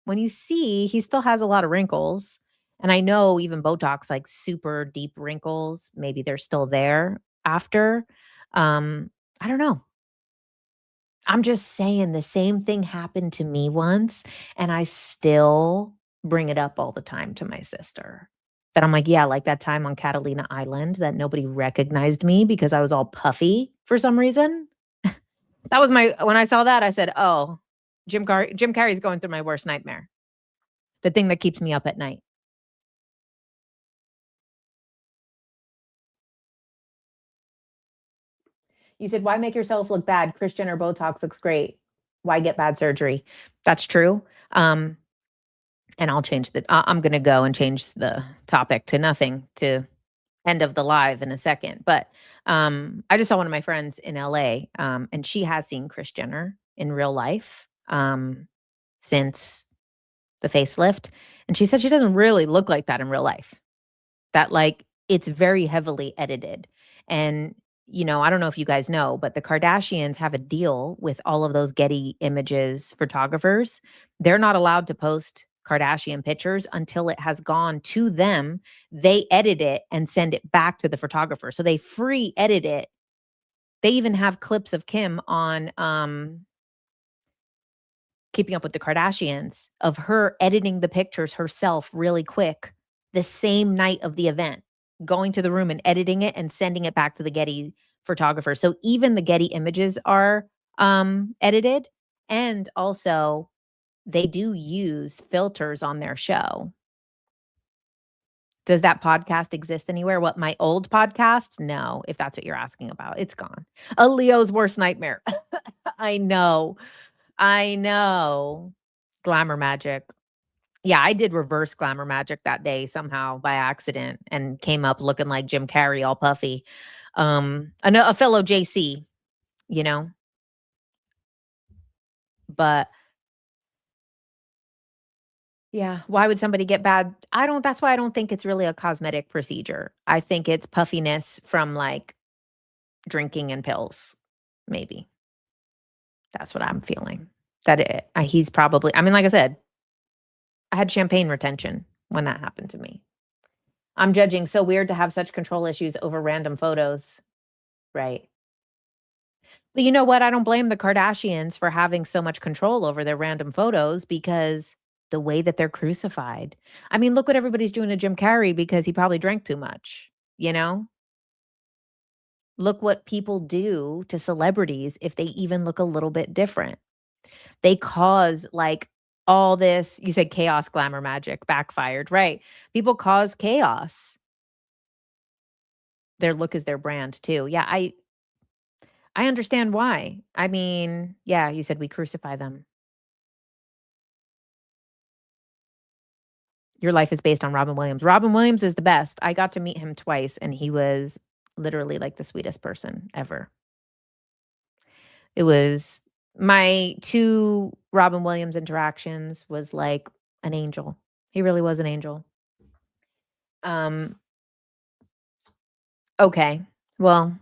when you see he still has a lot of wrinkles." And I know even Botox, like, super deep wrinkles, maybe they're still there after. I don't know. I'm just saying the same thing happened to me once, and I still bring it up all the time to my sister. That I'm like, "Yeah, like that time on Catalina Island that nobody recognized me because I was all puffy for some reason." That was my when I saw that, I said, "Oh, Jim Carrey's going through my worst nightmare, the thing that keeps me up at night." You said, "Why make yourself look bad? Christian or Botox looks great. Why get bad surgery?" That's true. Um, and I'll change I'm gonna go and change the topic to nothing to end of the live in a second. But I just saw one of my friends in LA, and she has seen Kris Jenner in real life. um, since the facelift. And she said she doesn't really look like that in real life. That like it's very heavily edited. And I don't know if you guys know, but the Kardashians have a deal with all of those Getty Images photographers. They're not allowed to post Kardashian pictures until it has gone to them. They edit it and send it back to the photographer. So they free edit it. They even have clips of Kim on Keeping Up with the Kardashians of her editing the pictures herself really quick the same night of the event, going to the room and editing it and sending it back to the Getty photographer. So even the Getty Images are edited, and also they do use filters on their show. Does that podcast exist anywhere? What, my old podcast? No, if that's what you're asking about. It's gone. A Leo's worst nightmare. I know. I know. Glamour magic. Yeah, I did reverse glamour magic that day somehow by accident and came up looking like Jim Carrey, all puffy. A fellow JC, you know, but yeah, why would somebody get bad? That's why I don't think it's really a cosmetic procedure. I think it's puffiness from like drinking and pills, maybe. That's what I'm feeling. He's probably, I mean, like I said, I had champagne retention when that happened to me. I'm judging. So weird to have such control issues over random photos. Right. But you know what? I don't blame the Kardashians for having so much control over their random photos because the way that they're crucified. I mean, look what everybody's doing to Jim Carrey because he probably drank too much, you know? Look what people do to celebrities if they even look a little bit different. They cause like all this, you said chaos, glamour, magic, backfired, right? People cause chaos. Their look is their brand too. Yeah, I understand why. I mean, yeah, you said we crucify them. Your life is based on Robin Williams. Robin Williams is the best. I got to meet him twice, and he was literally like the sweetest person ever. It was my 2 Robin Williams interactions was like an angel. He really was an angel. Um, okay. Well,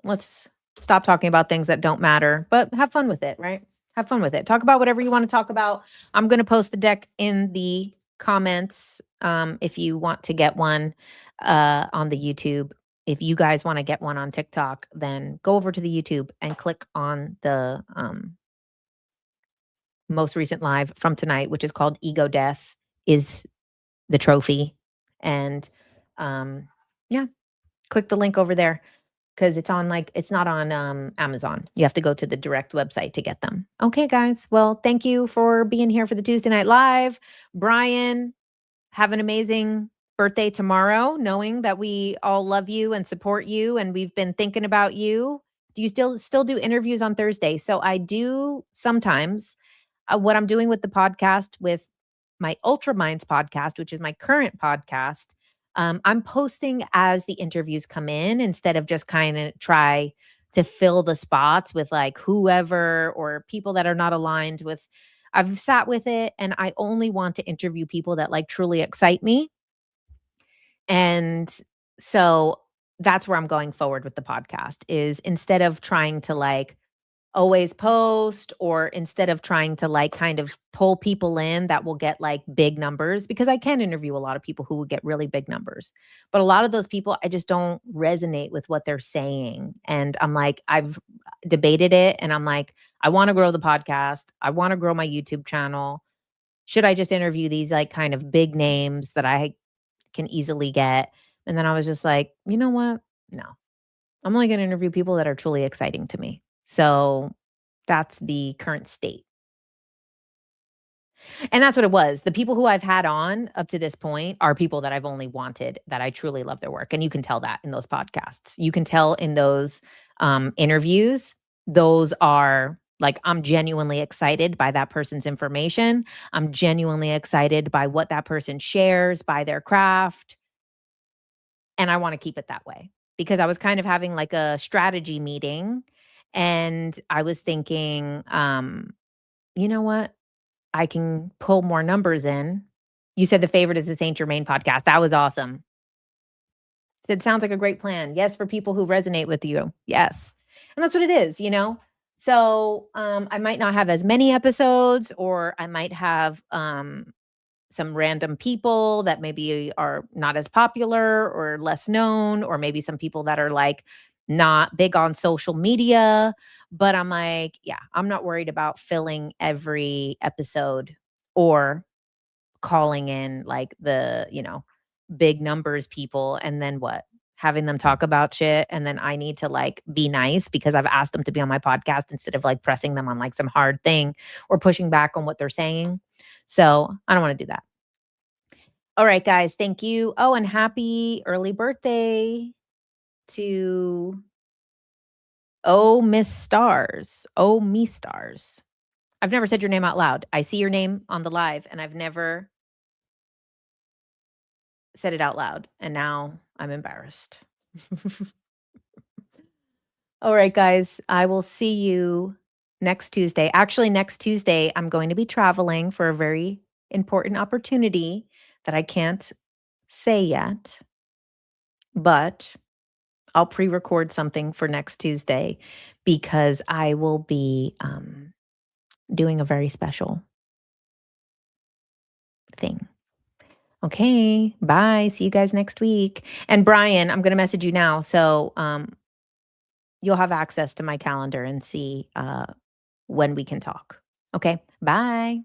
let's stop talking about things that don't matter, but have fun with it, right? Have fun with it. Talk about whatever you want to talk about. I'm going to post the deck in the comments if you want to get one on the YouTube. If you guys want to get one on TikTok, then go over to the YouTube and click on the most recent live from tonight, which is called Ego Death is the Trophy. And yeah, click the link over there. Because it's not on Amazon. You have to go to the direct website to get them. Okay, guys. Well, thank you for being here for the Tuesday Night Live. Brian, have an amazing birthday tomorrow, knowing that we all love you and support you, and we've been thinking about you. Do you still do interviews on Thursday? So I do sometimes. What I'm doing with the podcast with my Ultra Minds podcast, which is my current podcast, I'm posting as the interviews come in instead of just kind of try to fill the spots with like whoever or people that are not aligned with. I've sat with it and I only want to interview people that like truly excite me. And so that's where I'm going forward with the podcast is instead of trying to like always post or instead of trying to like kind of pull people in that will get like big numbers because I can interview a lot of people who will get really big numbers. But a lot of those people I just don't resonate with what they're saying. And I'm like, I've debated it and I'm like, I want to grow the podcast. I want to grow my YouTube channel. Should I just interview these like kind of big names that I can easily get? And then I was just like, you know what? No. I'm only going to interview people that are truly exciting to me. So that's the current state. And that's what it was. The people who I've had on up to this point are people that I've only wanted, that I truly love their work. And you can tell that in those podcasts. You can tell in those interviews. Those are like, I'm genuinely excited by that person's information. I'm genuinely excited by what that person shares, by their craft. And I want to keep it that way because I was kind of having like a strategy meeting and I was thinking, you know what? I can pull more numbers in. You said the favorite is the Saint Germain podcast. That was awesome. Said, "Sounds like a great plan." Yes, for people who resonate with you. Yes. And that's what it is, you know? So, I might not have as many episodes, or I might have, some random people that maybe are not as popular or less known, or maybe some people that are, like, not big on social media, but I'm like, yeah, I'm not worried about filling every episode or calling in like the, big numbers people, and then what? Having them talk about shit, and then I need to like be nice because I've asked them to be on my podcast instead of like pressing them on like some hard thing or pushing back on what they're saying. So I don't want to do that. All right, guys. Thank you. Oh, and happy early birthday to Oh Miss Stars. Oh Me Stars. I've never said your name out loud. I see your name on the live and I've never said it out loud, and now I'm embarrassed. All right, guys, I will see you next Tuesday. Actually, next Tuesday, I'm going to be traveling for a very important opportunity that I can't say yet, but I'll pre record something for next Tuesday because I will be doing a very special thing. Okay, bye. See you guys next week. And Brian, I'm going to message you now. So you'll have access to my calendar and see when we can talk. Okay, bye.